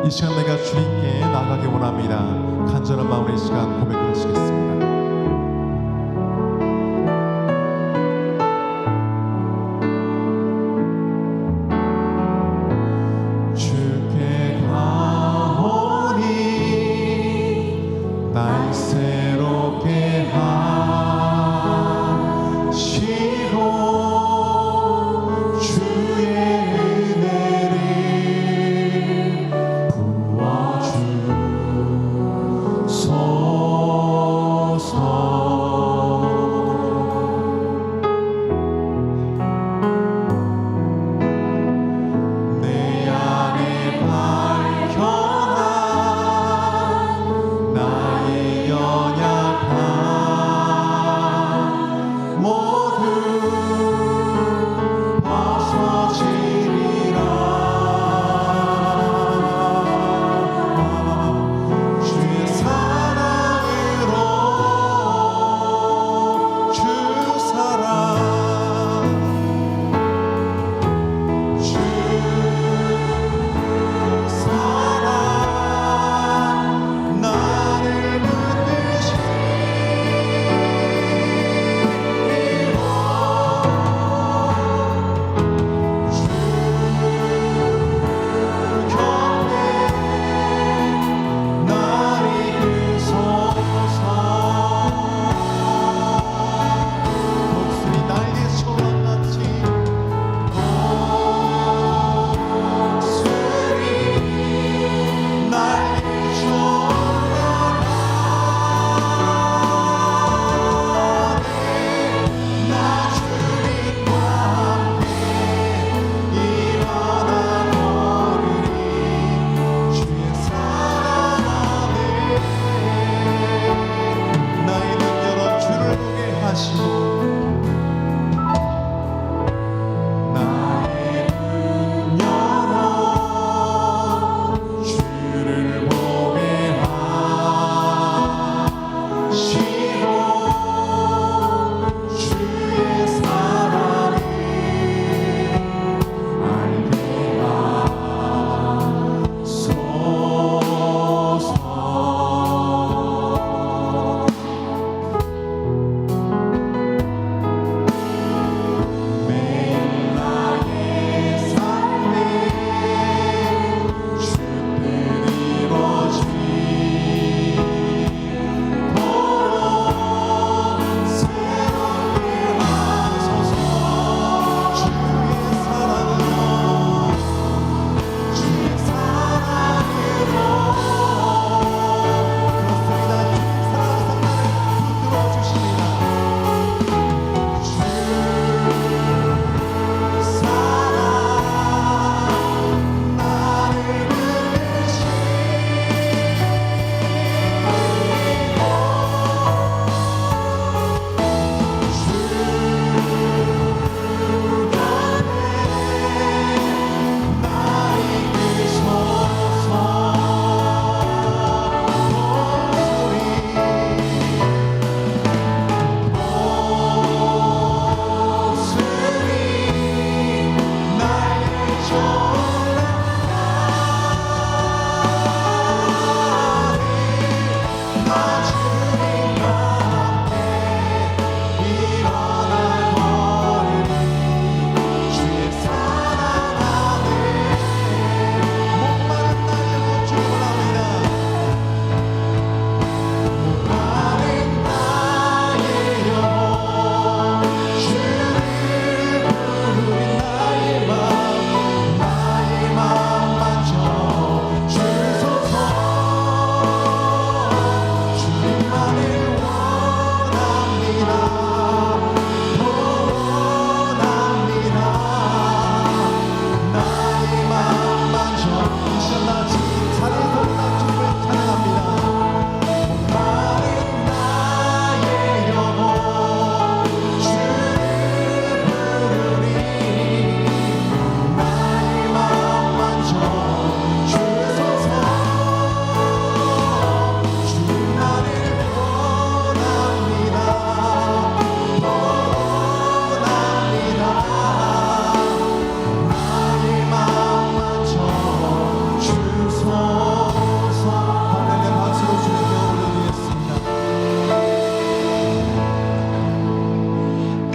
이 시간 내가 주님께 나가기 원합니다. 간절한 마음으로 이 시간 고백하시겠습니다. 주께 가오니 날 새롭게 하시고 주의 은혜를 부어주소서.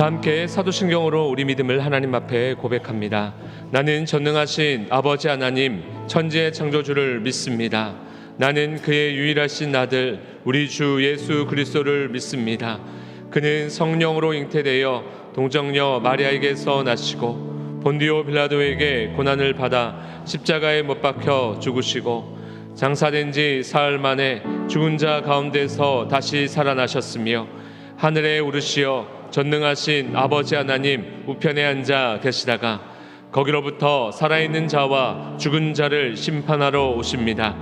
다 함께 사도신경으로 우리 믿음을 하나님 앞에 고백합니다. 나는 전능하신 아버지 하나님 천지의 창조주를 믿습니다. 나는 그의 유일하신 아들 우리 주 예수 그리스도를 믿습니다. 그는 성령으로 잉태되어 동정녀 마리아에게서 나시고 본디오 빌라도에게 고난을 받아 십자가에 못 박혀 죽으시고 장사된 지 사흘 만에 죽은 자 가운데서 다시 살아나셨으며 하늘에 오르시어 전능하신 아버지 하나님 우편에 앉아 계시다가 거기로부터 살아있는 자와 죽은 자를 심판하러 오십니다.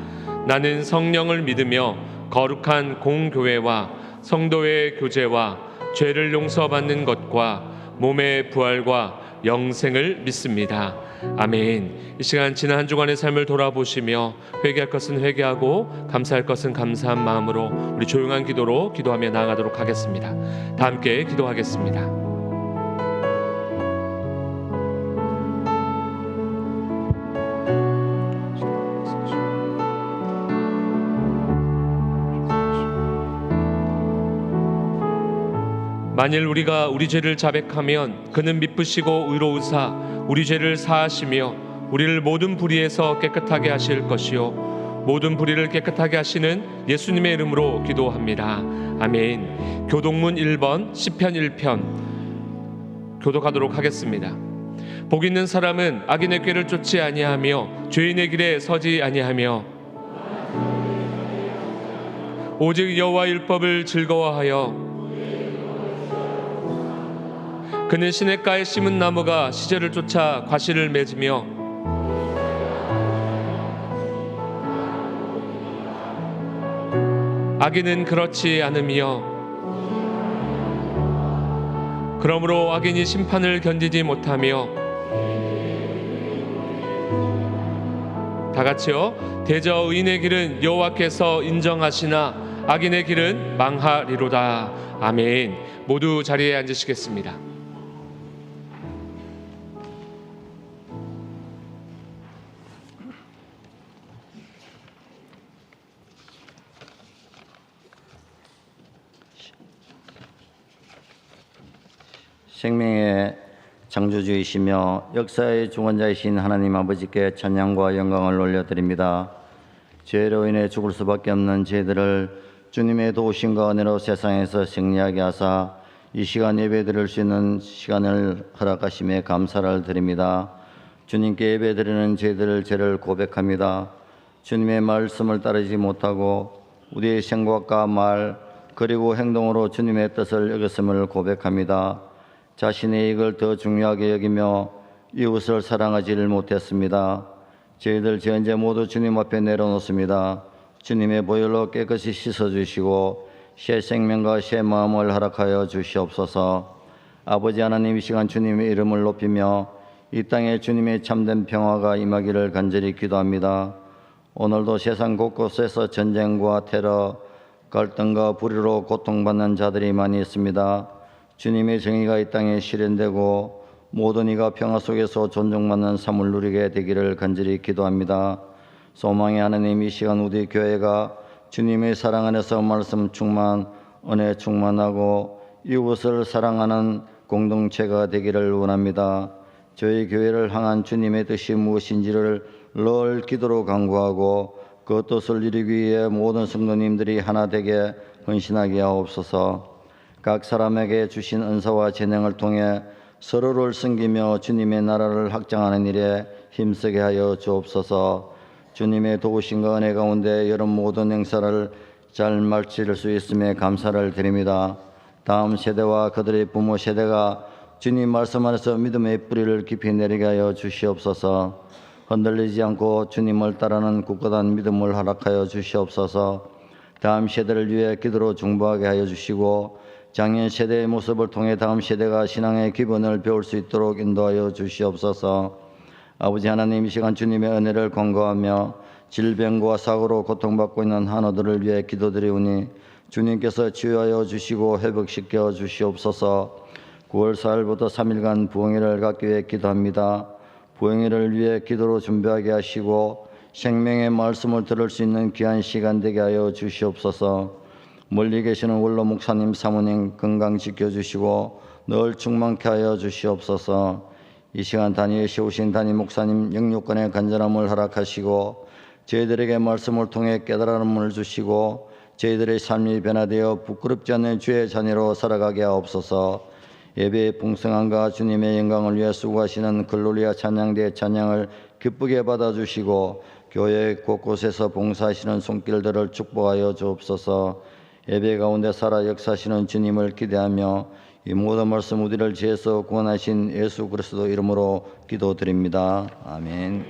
나는 성령을 믿으며 거룩한 공교회와 성도의 교제와 죄를 용서받는 것과 몸의 부활과 영생을 믿습니다. 아멘. 이 시간 지난 한 주간의 삶을 돌아보시며 회개할 것은 회개하고 감사할 것은 감사한 마음으로 우리 조용한 기도로 기도하며 나아가도록 하겠습니다. 다 함께 기도하겠습니다. 만일 우리가 우리 죄를 자백하면 그는 미쁘시고 의로우사 우리 죄를 사하시며 우리를 모든 불의에서 깨끗하게 하실 것이요 모든 불의를 깨끗하게 하시는 예수님의 이름으로 기도합니다. 아멘. 교동문 1번 시편 1편 교독하도록 하겠습니다. 복 있는 사람은 악인의 꾀를 쫓지 아니하며 죄인의 길에 서지 아니하며 오직 여호와 율법을 즐거워하여 그는 시냇가에 심은 나무가 시절을 쫓아 과실을 맺으며 악인은 그렇지 않으며 그러므로 악인이 심판을 견디지 못하며 다 같이요. 대저 의인의 길은 여호와께서 인정하시나 악인의 길은 망하리로다. 아멘. 모두 자리에 앉으시겠습니다. 생명의 창조주이시며 역사의 주권자이신 하나님 아버지께 찬양과 영광을 올려드립니다. 죄로 인해 죽을 수밖에 없는 죄들을 주님의 도우심과 은혜로 세상에서 승리하게 하사 이 시간 예배드릴 수 있는 시간을 허락하심에 감사를 드립니다. 주님께 예배드리는 죄를 고백합니다. 주님의 말씀을 따르지 못하고 우리의 생각과 말 그리고 행동으로 주님의 뜻을 어겼음을 고백합니다. 자신의 이익을 더 중요하게 여기며 이웃을 사랑하지를 못했습니다. 저희들 현재 모두 주님 앞에 내려놓습니다. 주님의 보혈로 깨끗이 씻어주시고 새 생명과 새 마음을 허락하여 주시옵소서. 아버지 하나님, 이 시간 주님의 이름을 높이며 이 땅에 주님의 참된 평화가 임하기를 간절히 기도합니다. 오늘도 세상 곳곳에서 전쟁과 테러, 갈등과 불의로 고통받는 자들이 많이 있습니다. 주님의 정의가 이 땅에 실현되고 모든 이가 평화 속에서 존중받는 삶을 누리게 되기를 간절히 기도합니다. 소망의 하나님, 이 시간 우리 교회가 주님의 사랑 안에서 말씀 충만, 은혜 충만하고 이웃을 사랑하는 공동체가 되기를 원합니다. 저희 교회를 향한 주님의 뜻이 무엇인지를 늘 기도로 간구하고 그 뜻을 이루기 위해 모든 성도님들이 하나 되게 헌신하게 하옵소서. 각 사람에게 주신 은사와 재능을 통해 서로를 섬기며 주님의 나라를 확장하는 일에 힘쓰게 하여 주옵소서. 주님의 도우심과 은혜 가운데 여러 모든 행사를 잘 마칠 수 있음에 감사를 드립니다. 다음 세대와 그들의 부모 세대가 주님 말씀 안에서 믿음의 뿌리를 깊이 내리게 하여 주시옵소서. 흔들리지 않고 주님을 따르는 굳건한 믿음을 허락하여 주시옵소서. 다음 세대를 위해 기도로 중보하게 하여 주시고 장년 세대의 모습을 통해 다음 세대가 신앙의 기본을 배울 수 있도록 인도하여 주시옵소서. 아버지 하나님, 이 시간 주님의 은혜를 간구하며 질병과 사고로 고통받고 있는 한우들을 위해 기도드리오니 주님께서 치유하여 주시고 회복시켜 주시옵소서. 9월 4일부터 3일간 부흥회를 갖기 위해 기도합니다. 부흥회를 위해 기도로 준비하게 하시고 생명의 말씀을 들을 수 있는 귀한 시간 되게 하여 주시옵소서. 멀리 계시는 원로 목사님 사모님 건강 지켜주시고 늘 충만케 하여 주시옵소서. 이 시간 단위에 세우신 담임 목사님 영육간의 간절함을 허락하시고 저희들에게 말씀을 통해 깨달음을 주시고 저희들의 삶이 변화되어 부끄럽지 않는 주의 자녀로 살아가게 하옵소서. 예배의 풍성함과 주님의 영광을 위해 수고하시는 글로리아 찬양대의 찬양을 기쁘게 받아주시고 교회 곳곳에서 봉사하시는 손길들을 축복하여 주옵소서. 예배 가운데 살아 역사하시는 주님을 기대하며 이 모든 말씀 우리를 지혜서 구원하신 예수 그리스도 이름으로 기도드립니다. 아멘.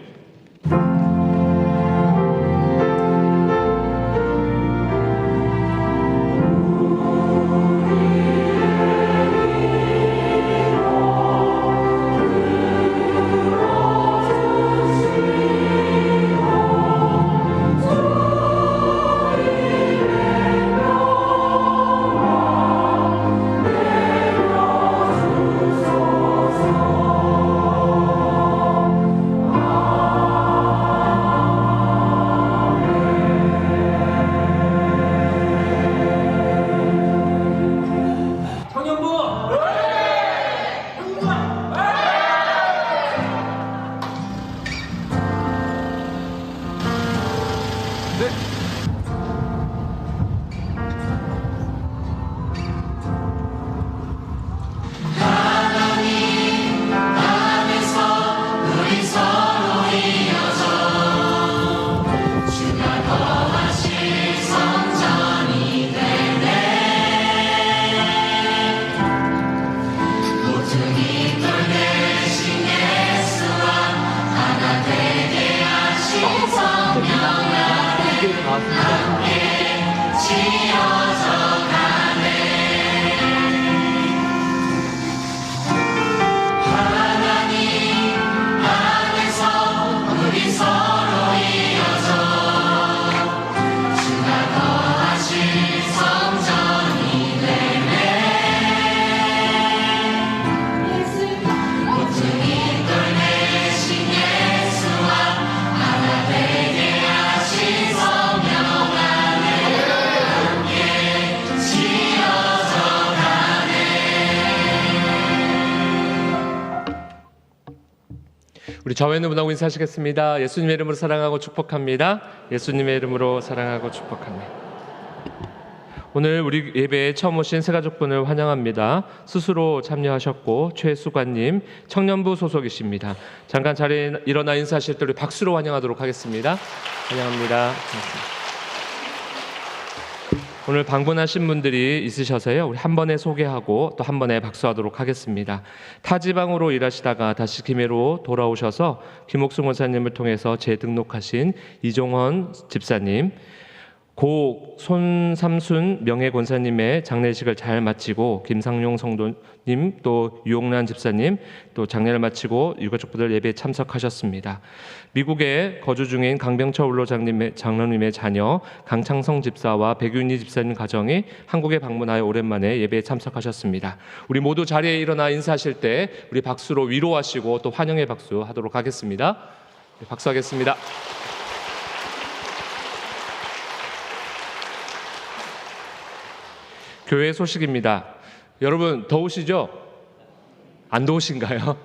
우리 좌우에 분하고 인사하시겠습니다. 예수님의 이름으로 사랑하고 축복합니다. 예수님의 이름으로 사랑하고 축복합니다. 오늘 우리 예배에 처음 오신 새가족분을 환영합니다. 스스로 참여하셨고 최수관님 청년부 소속이십니다. 잠깐 자리에 일어나 인사하실 때 우리 박수로 환영하도록 하겠습니다. 환영합니다. 오늘 방문하신 분들이 있으셔서요. 우리 한 번에 소개하고 또 한 번에 박수하도록 하겠습니다. 타 지방으로 일하시다가 다시 김해로 돌아오셔서 김옥승 원사님을 통해서 재등록하신 이종헌 집사님, 고 손삼순 명예권사님의 장례식을 잘 마치고 김상용 성도님 또 유옥란 집사님 또 장례를 마치고 유가족분들 예배에 참석하셨습니다. 미국에 거주 중인 강병철 장로님의 자녀 강창성 집사와 백윤희 집사님 가정이 한국에 방문하여 오랜만에 예배에 참석하셨습니다. 우리 모두 자리에 일어나 인사하실 때 우리 박수로 위로하시고 또 환영의 박수 하도록 하겠습니다. 네, 박수하겠습니다. 교회 소식입니다. 여러분 더우시죠? 안 더우신가요?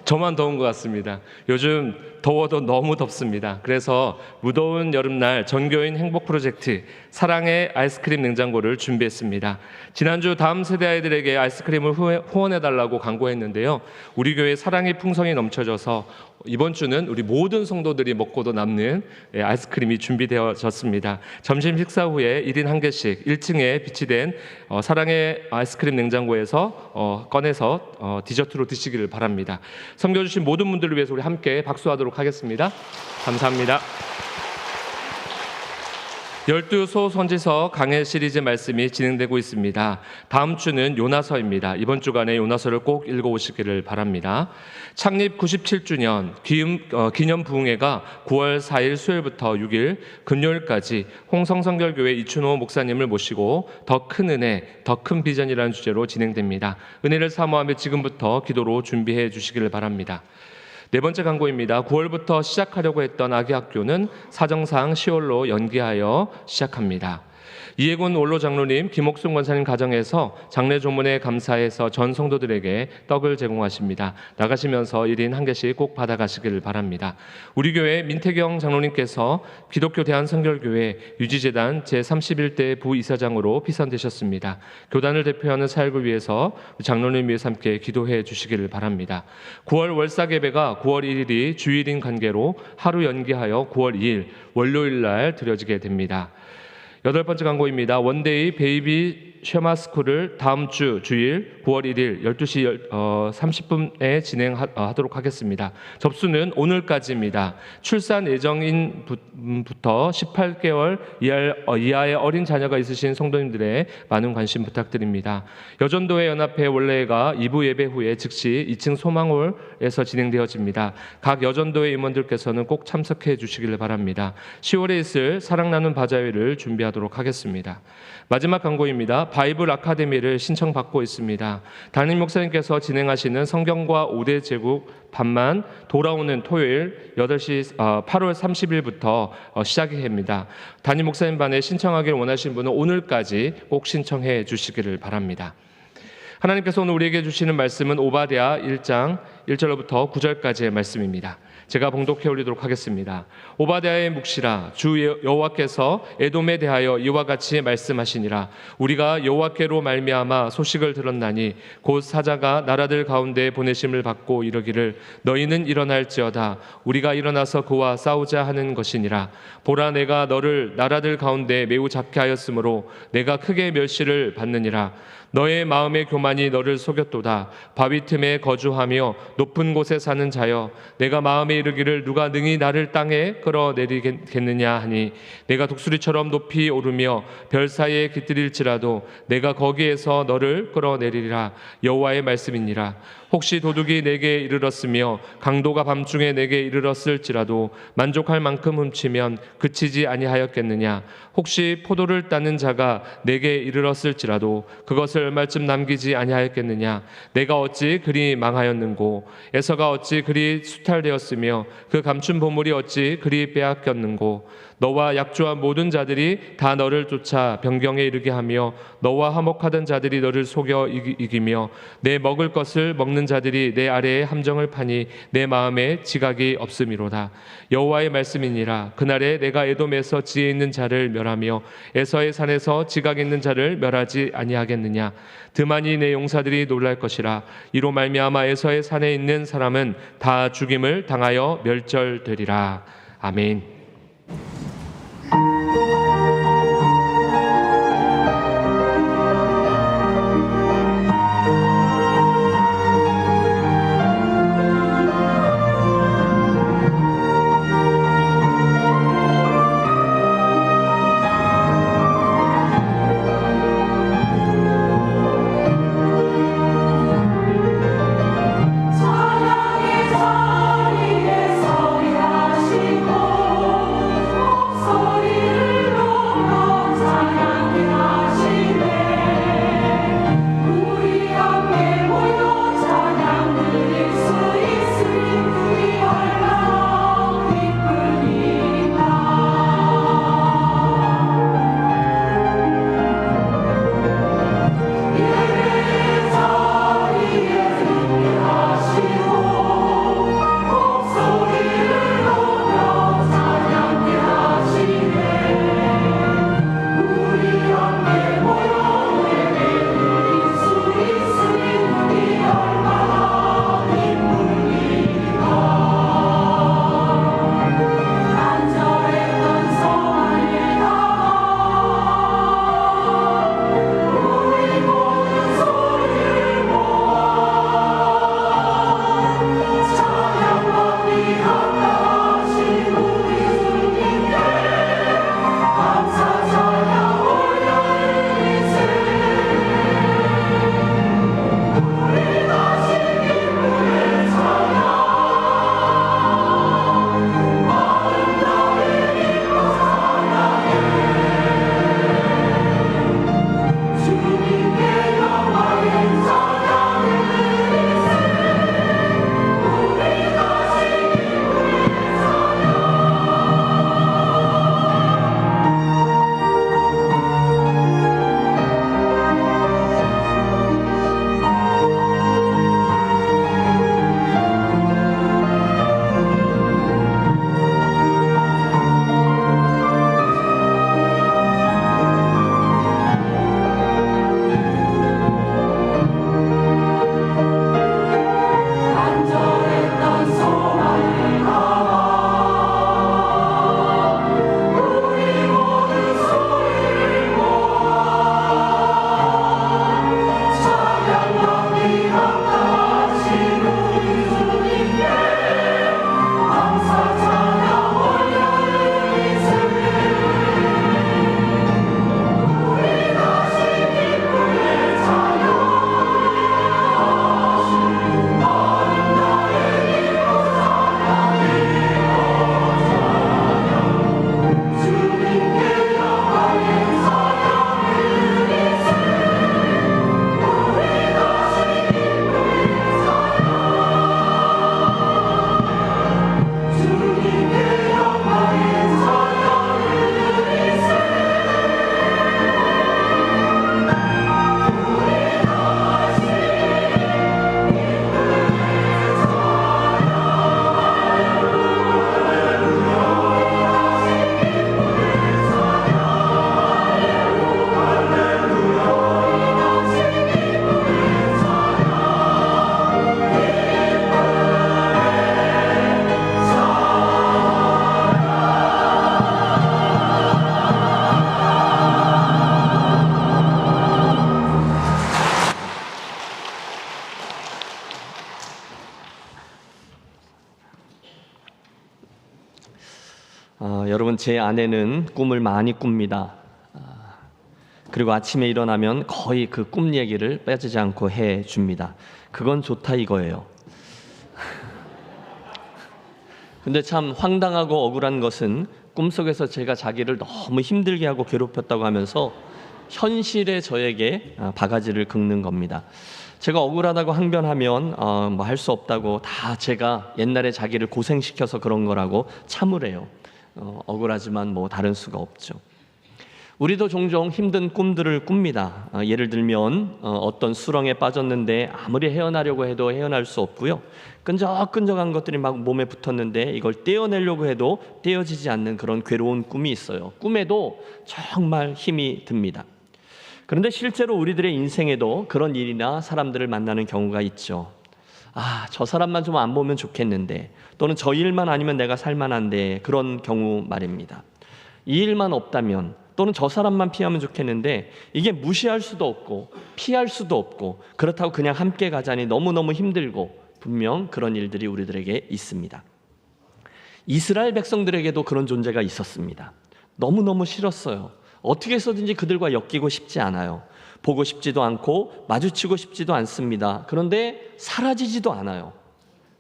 저만 더운 것 같습니다. 요즘 더워도 너무 덥습니다. 그래서 무더운 여름날 전교인 행복 프로젝트 사랑의 아이스크림 냉장고를 준비했습니다. 지난주 다음 세대 아이들에게 아이스크림을 후원해달라고 광고했는데요. 우리 교회 사랑의 풍성이 넘쳐져서 이번 주는 우리 모든 성도들이 먹고도 남는 아이스크림이 준비되어졌습니다. 점심 식사 후에 1인 1개씩 1층에 비치된 사랑의 아이스크림 냉장고에서 꺼내서 디저트로 드시기를 바랍니다. 섬겨주신 모든 분들을 위해서 우리 함께 박수하도록 하겠습니다. 감사합니다. 12소 선지서 강해 시리즈 말씀이 진행되고 있습니다. 다음 주는 요나서입니다. 이번 주간에 요나서를 꼭 읽어오시기를 바랍니다. 창립 97주년 기념 부흥회가 9월 4일 수요일부터 6일 금요일까지 홍성성결교회 이춘호 목사님을 모시고 더 큰 은혜, 더 큰 비전이라는 주제로 진행됩니다. 은혜를 사모하며 지금부터 기도로 준비해 주시기를 바랍니다. 네 번째 광고입니다. 9월부터 시작하려고 했던 아기 학교는 사정상 10월로 연기하여 시작합니다. 이해곤 원로 장로님, 김옥순 권사님 가정에서 장례 조문에 감사해서 전 성도들에게 떡을 제공하십니다. 나가시면서 1인 한 개씩 꼭 받아가시길 바랍니다. 우리 교회 민태경 장로님께서 기독교 대한성결교회 유지재단 제31대 부이사장으로 피선되셨습니다. 교단을 대표하는 사역을 위해서 장로님 위해서 함께 기도해 주시기를 바랍니다. 9월 월사개배가 9월 1일이 주일인 관계로 하루 연기하여 9월 2일 월요일 날 드려지게 됩니다. 8번째 광고입니다. 원데이 베이비 쉐마스쿨을 다음 주 주일 9월 1일 12시 30분에 진행하도록 하겠습니다. 접수는 오늘까지입니다. 출산 예정인부터 18개월 이하의 어린 자녀가 있으신 성도님들의 많은 관심 부탁드립니다. 여전도회 연합회 원래가 2부 예배 후에 즉시 2층 소망홀에서 진행되어집니다. 각 여전도회 임원들께서는 꼭 참석해 주시길 바랍니다. 10월에 있을 사랑 나눈 바자회를 준비하도록 하겠습니다. 마지막 광고입니다. 바이블 아카데미를 신청받고 있습니다. 담임 목사님께서 진행하시는 성경과 5대 제국 반만 돌아오는 토요일 8월 30일부터 시작이 됩니다. 담임 목사님 반에 신청하기를 원하시는 분은 오늘까지 꼭 신청해 주시기를 바랍니다. 하나님께서 오늘 우리에게 주시는 말씀은 오바댜 1장 1절부터 9절까지의 말씀입니다. 제가 봉독해 올리도록 하겠습니다. 오바댜의 묵시라, 주 여호와께서 에돔에 대하여 이와 같이 말씀하시니라. 우리가 여호와께로 말미암아 소식을 들었나니 곧 사자가 나라들 가운데 보내심을 받고 이르기를 너희는 일어날지어다. 우리가 일어나서 그와 싸우자 하는 것이니라. 보라, 내가 너를 나라들 가운데 매우 작게 하였으므로 내가 크게 멸시를 받느니라. 너의 마음의 교만이 너를 속였도다. 바위 틈에 거주하며 높은 곳에 사는 자여, 내가 마음에 이르기를 누가 능히 나를 땅에 끌어내리겠느냐 하니 내가 독수리처럼 높이 오르며 별 사이에 깃들일지라도 내가 거기에서 너를 끌어내리리라. 여호와의 말씀이니라. 혹시 도둑이 내게 이르렀으며 강도가 밤중에 내게 이르렀을지라도 만족할 만큼 훔치면 그치지 아니하였겠느냐. 혹시 포도를 따는 자가 내게 이르렀을지라도 그것을 얼마쯤 남기지 아니하였겠느냐. 내가 어찌 그리 망하였는고, 에서가 어찌 그리 수탈되었으며 그 감춘 보물이 어찌 그리 빼앗겼는고. 너와 약조한 모든 자들이 다 너를 쫓아 변경에 이르게 하며 너와 화목하던 자들이 너를 속여 이기며 내 먹을 것을 먹는 자들이 내 아래에 함정을 파니 내 마음에 지각이 없음이로다. 여호와의 말씀이니라. 그날에 내가 에돔에서 지혜 있는 자를 멸하며 에서의 산에서 지각 있는 자를 멸하지 아니하겠느냐. 드만이 내 용사들이 놀랄 것이라. 이로 말미암아 에서의 산에 있는 사람은 다 죽임을 당하여 멸절되리라. 아멘. 찬양의 자리에 서리하시고 여러분, 제 아내는 꿈을 많이 꿉니다. 그리고 아침에 일어나면 거의 그 꿈 얘기를 빠지지 않고 해줍니다. 그건 좋다 이거예요. 근데 참 황당하고 억울한 것은 꿈속에서 제가 자기를 너무 힘들게 하고 괴롭혔다고 하면서 현실에 저에게 바가지를 긁는 겁니다. 제가 억울하다고 항변하면 뭐 할 수 없다고, 다 제가 옛날에 자기를 고생시켜서 그런 거라고 참으래요. 억울하지만 뭐 다른 수가 없죠. 우리도 종종 힘든 꿈들을 꿉니다. 예를 들면 어떤 수렁에 빠졌는데 아무리 헤어나려고 해도 헤어날 수 없고요. 끈적끈적한 것들이 막 몸에 붙었는데 이걸 떼어내려고 해도 떼어지지 않는 그런 괴로운 꿈이 있어요. 꿈에도 정말 힘이 듭니다. 그런데 실제로 우리들의 인생에도 그런 일이나 사람들을 만나는 경우가 있죠. 저 사람만 좀 안 보면 좋겠는데, 또는 저 일만 아니면 내가 살만한데, 그런 경우 말입니다. 이 일만 없다면, 또는 저 사람만 피하면 좋겠는데, 이게 무시할 수도 없고 피할 수도 없고, 그렇다고 그냥 함께 가자니 너무너무 힘들고, 분명 그런 일들이 우리들에게 있습니다. 이스라엘 백성들에게도 그런 존재가 있었습니다. 너무너무 싫었어요. 어떻게 해서든지 그들과 엮이고 싶지 않아요. 보고 싶지도 않고 마주치고 싶지도 않습니다. 그런데 사라지지도 않아요.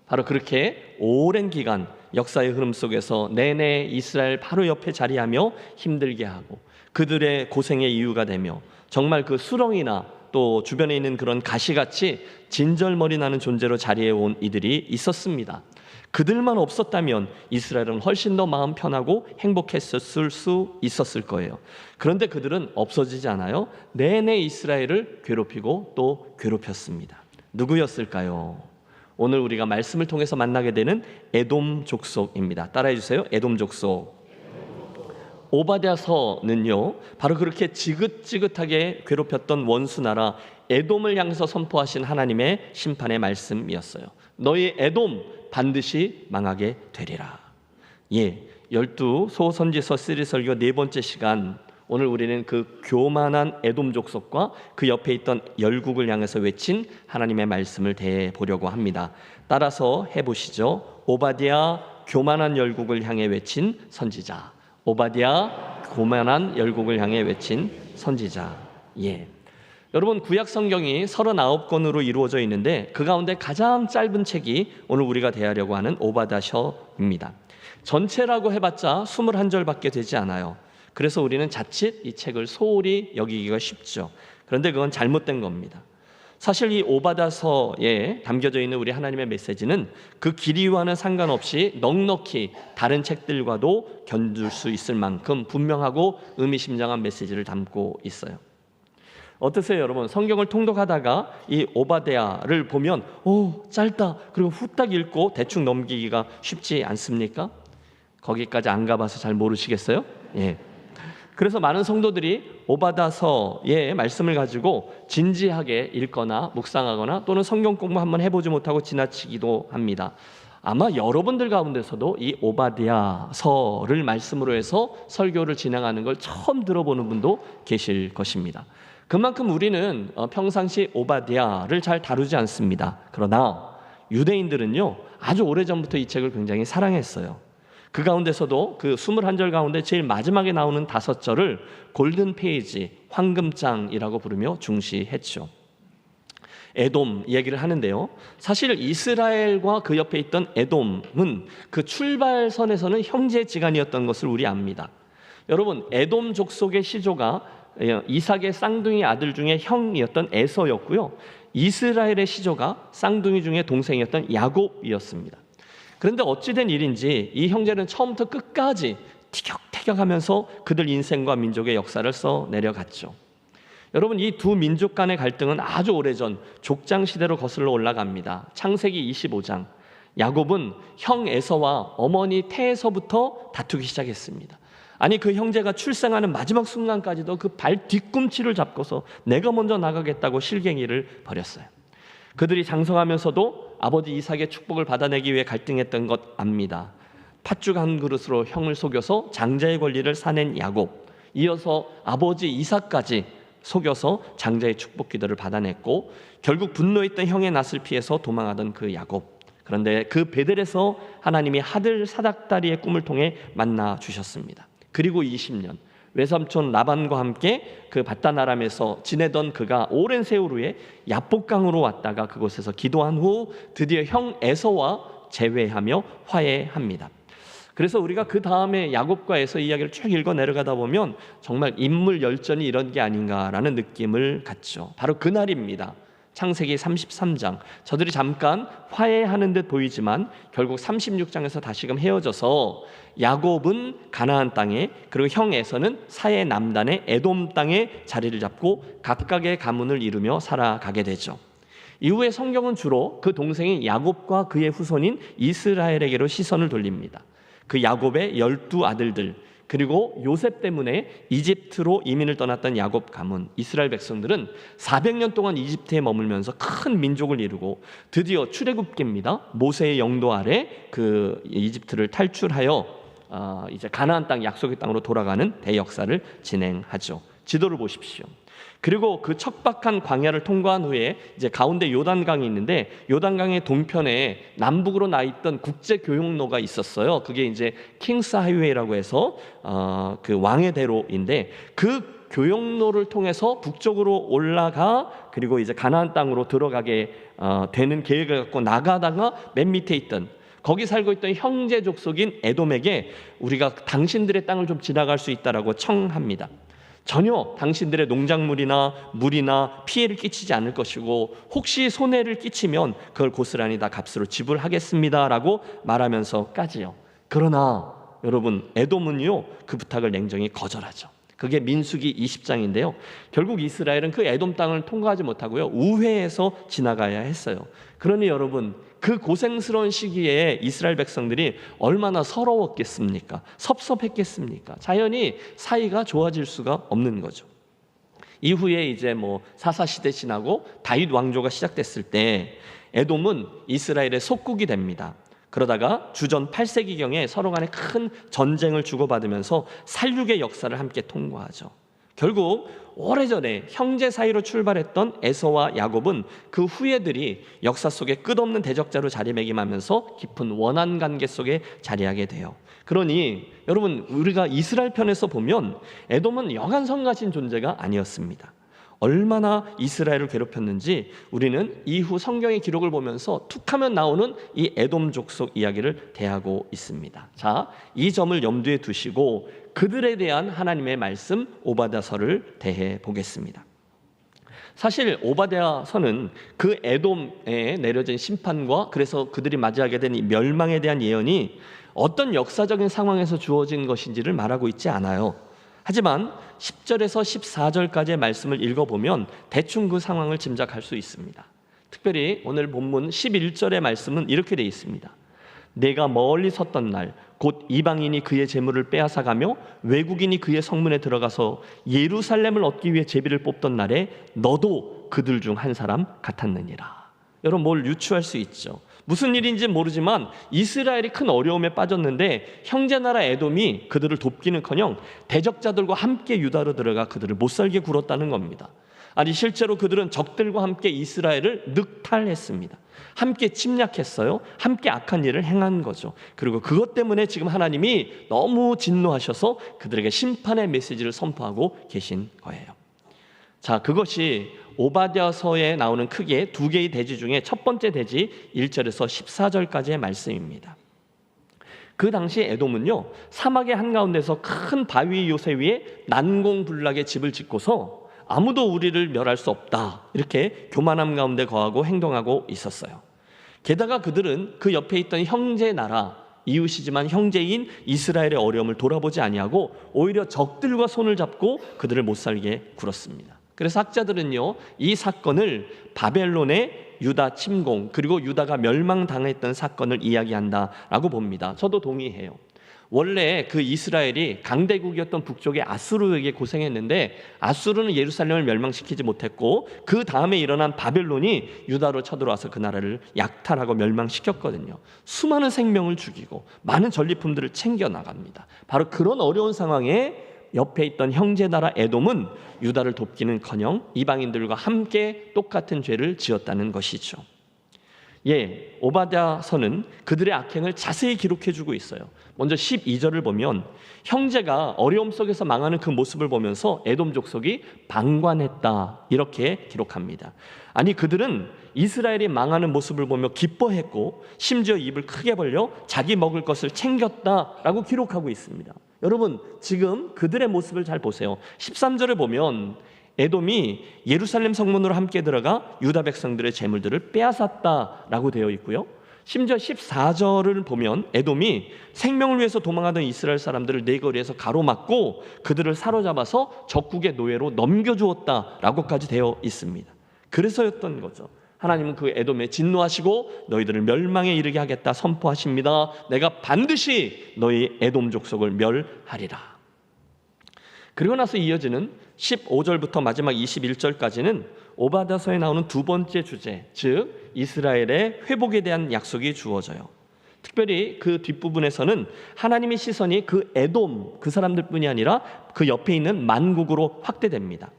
바로 그렇게 오랜 기간 역사의 흐름 속에서 내내 이스라엘 바로 옆에 자리하며 힘들게 하고, 그들의 고생의 이유가 되며, 정말 그 수렁이나 또 주변에 있는 그런 가시같이 진절머리 나는 존재로 자리해 온 이들이 있었습니다. 그들만 없었다면 이스라엘은 훨씬 더 마음 편하고 행복했을 수 있었을 거예요. 그런데 그들은 없어지지 않아요. 내내 이스라엘을 괴롭히고 또 괴롭혔습니다. 누구였을까요? 오늘 우리가 말씀을 통해서 만나게 되는 에돔 족속입니다. 따라해 주세요. 에돔 족속. 오바댜서는요, 바로 그렇게 지긋지긋하게 괴롭혔던 원수 나라 에돔을 향해서 선포하신 하나님의 심판의 말씀이었어요. 너희 에돔 반드시 망하게 되리라. 12 소선지서 3설교 네 번째 시간, 오늘 우리는 그 교만한 에돔 족속과 그 옆에 있던 열국을 향해서 외친 하나님의 말씀을 대보려고 합니다. 따라서 해보시죠. 오바댜 교만한 열국을 향해 외친 선지자. 오바댜 교만한 열국을 향해 외친 선지자. 여러분, 구약 성경이 39권으로 이루어져 있는데 그 가운데 가장 짧은 책이 오늘 우리가 대하려고 하는 오바댜서입니다. 전체라고 해봤자 21절밖에 되지 않아요. 그래서 우리는 자칫 이 책을 소홀히 여기기가 쉽죠. 그런데 그건 잘못된 겁니다. 사실 이 오바댜서에 담겨져 있는 우리 하나님의 메시지는 그 길이와는 상관없이 넉넉히 다른 책들과도 견줄 수 있을 만큼 분명하고 의미심장한 메시지를 담고 있어요. 어떠세요, 여러분? 성경을 통독하다가 이 오바댜를 보면 짧다, 그리고 후딱 읽고 대충 넘기기가 쉽지 않습니까? 거기까지 안 가봐서 잘 모르시겠어요? 그래서 많은 성도들이 오바댜서의 말씀을 가지고 진지하게 읽거나 묵상하거나 또는 성경 공부 한번 해보지 못하고 지나치기도 합니다. 아마 여러분들 가운데서도 이 오바댜서를 말씀으로 해서 설교를 진행하는 걸 처음 들어보는 분도 계실 것입니다. 그만큼 우리는 평상시 오바댜를 잘 다루지 않습니다. 그러나 유대인들은요, 아주 오래전부터 이 책을 굉장히 사랑했어요. 그 가운데서도 그 21절 가운데 제일 마지막에 나오는 5절을 골든 페이지, 황금장이라고 부르며 중시했죠. 에돔 얘기를 하는데요, 사실 이스라엘과 그 옆에 있던 에돔은 그 출발선에서는 형제지간이었던 것을 우리 압니다. 여러분, 에돔 족속의 시조가 이삭의 쌍둥이 아들 중에 형이었던 에서였고요, 이스라엘의 시조가 쌍둥이 중에 동생이었던 야곱이었습니다. 그런데 어찌된 일인지 이 형제는 처음부터 끝까지 티격태격하면서 그들 인생과 민족의 역사를 써내려갔죠. 여러분, 이 두 민족 간의 갈등은 아주 오래전 족장 시대로 거슬러 올라갑니다. 창세기 25장, 야곱은 형 에서와 어머니 태에서부터 다투기 시작했습니다. 아니, 그 형제가 출생하는 마지막 순간까지도 그 발 뒤꿈치를 잡고서 내가 먼저 나가겠다고 실갱이를 벌였어요. 그들이 장성하면서도 아버지 이삭의 축복을 받아내기 위해 갈등했던 것 압니다. 팥죽 한 그릇으로 형을 속여서 장자의 권리를 사낸 야곱, 이어서 아버지 이삭까지 속여서 장자의 축복 기도를 받아냈고, 결국 분노했던 형의 낯을 피해서 도망하던 그 야곱. 그런데 그 베델에서 하나님이 아들 사닥다리의 꿈을 통해 만나 주셨습니다. 그리고 20년 외삼촌 라반과 함께 그 밧단 아람에서 지내던 그가 오랜 세월 후에 야복강으로 왔다가 그곳에서 기도한 후 드디어 형 에서와 재회하며 화해합니다. 그래서 우리가 그 다음에 야곱과 에서 이야기를 쭉 읽어 내려가다 보면 정말 인물 열전이 이런 게 아닌가라는 느낌을 갖죠. 바로 그날입니다. 창세기 33장, 저들이 잠깐 화해하는 듯 보이지만 결국 36장에서 다시금 헤어져서 야곱은 가나안 땅에, 그리고 형 에서는 사해 남단의 에돔 땅에 자리를 잡고 각각의 가문을 이루며 살아가게 되죠. 이후에 성경은 주로 그 동생인 야곱과 그의 후손인 이스라엘에게로 시선을 돌립니다. 그 야곱의 12 아들들, 그리고 요셉 때문에 이집트로 이민을 떠났던 야곱 가문, 이스라엘 백성들은 400년 동안 이집트에 머물면서 큰 민족을 이루고 드디어 출애굽기입니다. 모세의 영도 아래 그 이집트를 탈출하여 이제 가나안 땅, 약속의 땅으로 돌아가는 대역사를 진행하죠. 지도를 보십시오. 그리고 그 척박한 광야를 통과한 후에 이제 가운데 요단강이 있는데, 요단강의 동편에 남북으로 나 있던 국제 교역로가 있었어요. 그게 이제 킹스 하이웨이라고 해서 그 왕의 대로인데, 그 교역로를 통해서 북쪽으로 올라가 그리고 이제 가나안 땅으로 들어가게 되는 계획을 갖고 나가다가 맨 밑에 있던, 거기 살고 있던 형제 족속인 에돔에게 우리가 당신들의 땅을 좀 지나갈 수 있다라고 청합니다. 전혀 당신들의 농작물이나 물이나 피해를 끼치지 않을 것이고, 혹시 손해를 끼치면 그걸 고스란히 다 값으로 지불하겠습니다라고 말하면서까지요. 그러나 여러분, 에돔은요 그 부탁을 냉정히 거절하죠. 그게 민수기 20장인데요. 결국 이스라엘은 그 에돔 땅을 통과하지 못하고요, 우회해서 지나가야 했어요. 그러니 여러분, 그 고생스러운 시기에 이스라엘 백성들이 얼마나 서러웠겠습니까? 섭섭했겠습니까? 자연히 사이가 좋아질 수가 없는 거죠. 이후에 이제 사사시대 지나고 다윗 왕조가 시작됐을 때 에돔은 이스라엘의 속국이 됩니다. 그러다가 주전 8세기경에 서로 간에 큰 전쟁을 주고받으면서 살육의 역사를 함께 통과하죠. 결국 오래전에 형제 사이로 출발했던 에서와 야곱은 그 후예들이 역사 속에 끝없는 대적자로 자리매김하면서 깊은 원한 관계 속에 자리하게 돼요. 그러니 여러분, 우리가 이스라엘 편에서 보면 에돔은 영한 성가신 존재가 아니었습니다. 얼마나 이스라엘을 괴롭혔는지 우리는 이후 성경의 기록을 보면서 툭하면 나오는 이 에돔 족속 이야기를 대하고 있습니다. 자, 이 점을 염두에 두시고 그들에 대한 하나님의 말씀 오바댜서를 대해 보겠습니다. 사실 오바댜서는 그 에돔에 내려진 심판과 그래서 그들이 맞이하게 된 이 멸망에 대한 예언이 어떤 역사적인 상황에서 주어진 것인지를 말하고 있지 않아요. 하지만 10절에서 14절까지의 말씀을 읽어보면 대충 그 상황을 짐작할 수 있습니다. 특별히 오늘 본문 11절의 말씀은 이렇게 되어 있습니다. 내가 멀리 섰던 날 곧 이방인이 그의 재물을 빼앗아가며 외국인이 그의 성문에 들어가서 예루살렘을 얻기 위해 제비를 뽑던 날에 너도 그들 중 한 사람 같았느니라. 여러분, 뭘 유추할 수 있죠. 무슨 일인지 모르지만 이스라엘이 큰 어려움에 빠졌는데 형제나라 에돔이 그들을 돕기는커녕 대적자들과 함께 유다로 들어가 그들을 못살게 굴었다는 겁니다. 아니, 실제로 그들은 적들과 함께 이스라엘을 늑탈했습니다. 함께 침략했어요. 함께 악한 일을 행한 거죠. 그리고 그것 때문에 지금 하나님이 너무 진노하셔서 그들에게 심판의 메시지를 선포하고 계신 거예요. 자, 그것이 오바댜서에 나오는 크게 두 개의 대지 중에 첫 번째 대지 1절에서 14절까지의 말씀입니다. 그 당시 에돔은요, 사막의 한가운데서 큰 바위 요새 위에 난공불락의 집을 짓고서 아무도 우리를 멸할 수 없다, 이렇게 교만함 가운데 거하고 행동하고 있었어요. 게다가 그들은 그 옆에 있던 형제 나라, 이웃이지만 형제인 이스라엘의 어려움을 돌아보지 아니하고 오히려 적들과 손을 잡고 그들을 못살게 굴었습니다. 그래서 학자들은요, 이 사건을 바벨론의 유다 침공, 그리고 유다가 멸망당했던 사건을 이야기한다라고 봅니다. 저도 동의해요. 원래 그 이스라엘이 강대국이었던 북쪽의 아수르에게 고생했는데 아수르는 예루살렘을 멸망시키지 못했고 그 다음에 일어난 바벨론이 유다로 쳐들어와서 그 나라를 약탈하고 멸망시켰거든요. 수많은 생명을 죽이고 많은 전리품들을 챙겨나갑니다. 바로 그런 어려운 상황에 옆에 있던 형제 나라 에돔은 유다를 돕기는커녕 이방인들과 함께 똑같은 죄를 지었다는 것이죠. 오바댜서는 그들의 악행을 자세히 기록해주고 있어요. 먼저 12절을 보면 형제가 어려움 속에서 망하는 그 모습을 보면서 에돔 족속이 방관했다 이렇게 기록합니다. 아니 그들은 이스라엘이 망하는 모습을 보며 기뻐했고 심지어 입을 크게 벌려 자기 먹을 것을 챙겼다라고 기록하고 있습니다. 여러분 지금 그들의 모습을 잘 보세요. 13절을 보면 에돔이 예루살렘 성문으로 함께 들어가 유다 백성들의 재물들을 빼앗았다라고 되어 있고요. 심지어 14절을 보면 에돔이 생명을 위해서 도망하던 이스라엘 사람들을 네거리에서 가로막고 그들을 사로잡아서 적국의 노예로 넘겨주었다라고까지 되어 있습니다. 그래서였던 거죠. 하나님은 그 에돔에 진노하시고 너희들을 멸망에 이르게 하겠다 선포하십니다. 내가 반드시 너희 에돔 족속을 멸하리라. 그리고 나서 이어지는 15절부터 마지막 21절까지는 오바댜서에 나오는 두 번째 주제, 즉 이스라엘의 회복에 대한 약속이 주어져요. 특별히 그 뒷부분에서는 하나님의 시선이 그 에돔, 그 사람들뿐이 아니라 그 옆에 있는 만국으로 확대됩니다.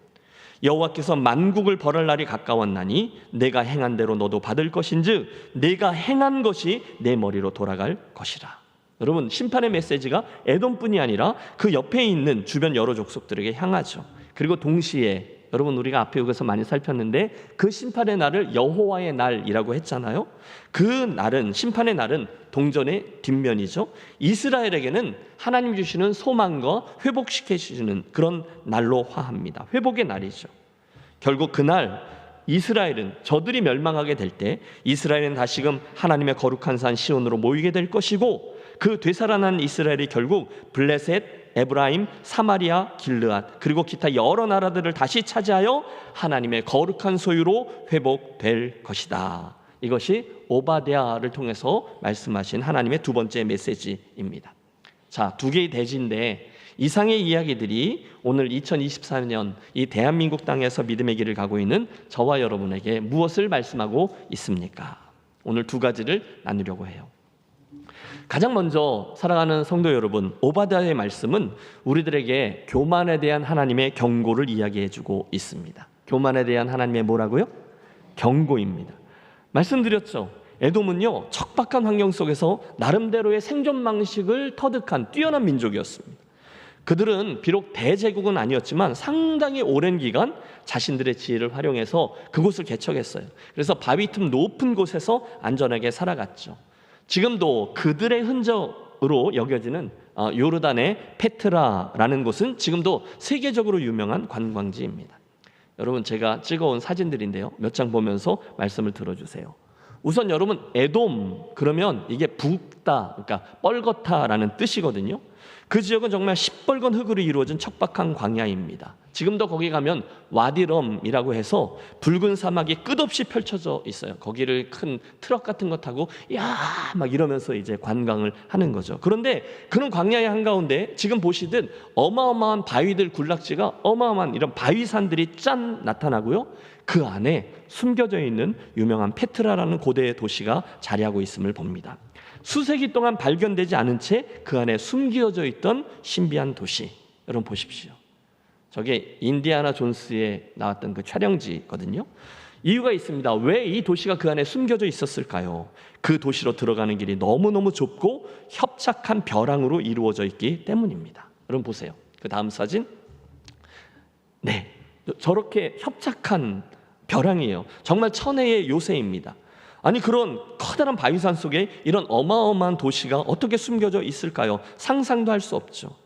여호와께서 만국을 벌할 날이 가까웠나니 내가 행한 대로 너도 받을 것인즉 내가 행한 것이 내 머리로 돌아갈 것이라. 여러분 심판의 메시지가 에돔뿐이 아니라 그 옆에 있는 주변 여러 족속들에게 향하죠. 그리고 동시에 여러분 우리가 앞에 여기서 많이 살폈는데 그 심판의 날을 여호와의 날이라고 했잖아요. 그 날은 심판의 날은 동전의 뒷면이죠. 이스라엘에게는 하나님 주시는 소망과 회복시켜주시는 그런 날로 화합니다. 회복의 날이죠. 결국 그날 이스라엘은 저들이 멸망하게 될 때 이스라엘은 다시금 하나님의 거룩한 산 시온으로 모이게 될 것이고 그 되살아난 이스라엘이 결국 블레셋, 에브라임, 사마리아, 길르앗 그리고 기타 여러 나라들을 다시 차지하여 하나님의 거룩한 소유로 회복될 것이다. 이것이 오바댜를 통해서 말씀하신 하나님의 두 번째 메시지입니다. 자, 두 개의 대지인데 이상의 이야기들이 오늘 2024년 이 대한민국 땅에서 믿음의 길을 가고 있는 저와 여러분에게 무엇을 말씀하고 있습니까? 오늘 두 가지를 나누려고 해요. 가장 먼저 사랑하는 성도 여러분, 오바댜의 말씀은 우리들에게 교만에 대한 하나님의 경고를 이야기해주고 있습니다. 교만에 대한 하나님의 뭐라고요? 경고입니다. 말씀드렸죠. 에돔은요 척박한 환경 속에서 나름대로의 생존 방식을 터득한 뛰어난 민족이었습니다. 그들은 비록 대제국은 아니었지만 상당히 오랜 기간 자신들의 지혜를 활용해서 그곳을 개척했어요. 그래서 바위 틈 높은 곳에서 안전하게 살아갔죠. 지금도 그들의 흔적으로 여겨지는 요르단의 페트라라는 곳은 지금도 세계적으로 유명한 관광지입니다. 여러분 제가 찍어온 사진들인데요. 몇 장 보면서 말씀을 들어주세요. 우선 여러분 에돔 그러면 이게 붓다 그러니까 뻘겋다라는 뜻이거든요. 그 지역은 정말 시뻘건 흙으로 이루어진 척박한 광야입니다. 지금도 거기 가면 와디럼이라고 해서 붉은 사막이 끝없이 펼쳐져 있어요. 거기를 큰 트럭 같은 거 타고 야 막 이러면서 이제 관광을 하는 거죠. 그런데 그런 광야의 한가운데 지금 보시듯 어마어마한 바위들 군락지가 어마어마한 이런 바위산들이 짠 나타나고요. 그 안에 숨겨져 있는 유명한 페트라라는 고대 도시가 자리하고 있음을 봅니다. 수세기 동안 발견되지 않은 채 그 안에 숨겨져 있던 신비한 도시. 여러분 보십시오. 저게 인디아나 존스에 나왔던 그 촬영지거든요. 이유가 있습니다. 왜 이 도시가 그 안에 숨겨져 있었을까요? 그 도시로 들어가는 길이 너무너무 좁고 협착한 벼랑으로 이루어져 있기 때문입니다. 여러분 보세요. 그 다음 사진. 네, 저렇게 협착한 벼랑이에요. 정말 천혜의 요새입니다. 아니 그런 커다란 바위산 속에 이런 어마어마한 도시가 어떻게 숨겨져 있을까요? 상상도 할 수 없죠.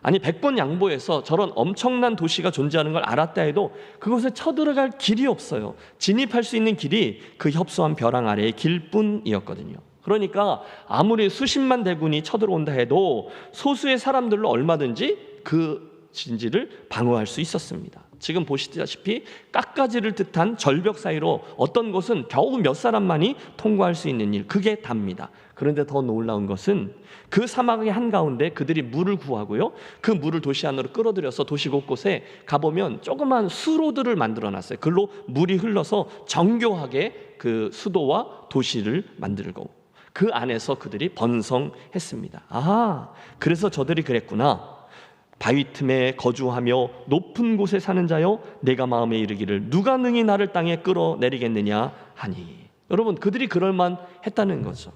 아니 백번양보에서 저런 엄청난 도시가 존재하는 걸 알았다 해도 그곳에 쳐들어갈 길이 없어요. 진입할 수 있는 길이 그 협소한 벼랑 아래의 길뿐이었거든요. 그러니까 아무리 수십만 대군이 쳐들어온다 해도 소수의 사람들로 얼마든지 그 진지를 방어할 수 있었습니다. 지금 보시다시피 깎아지를 듯한 절벽 사이로 어떤 곳은 겨우 몇 사람만이 통과할 수 있는 일, 그게 답니다. 그런데 더 놀라운 것은 그 사막의 한가운데 그들이 물을 구하고요, 그 물을 도시 안으로 끌어들여서 도시 곳곳에 가보면 조그만 수로들을 만들어놨어요. 그걸로 물이 흘러서 정교하게 그 수도와 도시를 만들고 그 안에서 그들이 번성했습니다. 아, 그래서 저들이 그랬구나. 바위 틈에 거주하며 높은 곳에 사는 자여, 내가 마음에 이르기를 누가 능히 나를 땅에 끌어내리겠느냐 하니. 여러분, 그들이 그럴만 했다는 거죠.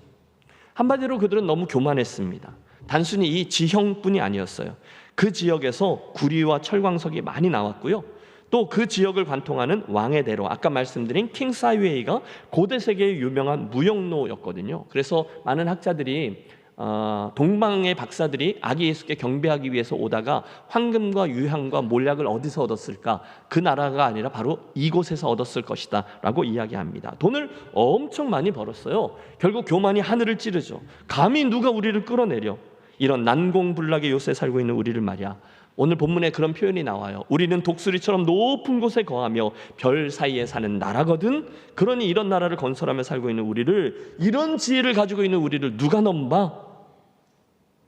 한마디로 그들은 너무 교만했습니다. 단순히 이 지형뿐이 아니었어요. 그 지역에서 구리와 철광석이 많이 나왔고요. 또 그 지역을 관통하는 왕의 대로, 아까 말씀드린 킹스 하이웨이가 고대 세계의 유명한 무역로였거든요. 그래서 많은 학자들이 동방의 박사들이 아기 예수께 경배하기 위해서 오다가 황금과 유향과 몰약을 어디서 얻었을까? 그 나라가 아니라 바로 이곳에서 얻었을 것이다 라고 이야기합니다. 돈을 엄청 많이 벌었어요. 결국 교만이 하늘을 찌르죠. 감히 누가 우리를 끌어내려? 이런 난공불락의 요새 살고 있는 우리를 말이야, 오늘 본문에 그런 표현이 나와요. 우리는 독수리처럼 높은 곳에 거하며 별 사이에 사는 나라거든. 그러니 이런 나라를 건설하며 살고 있는 우리를, 이런 지혜를 가지고 있는 우리를 누가 넘봐?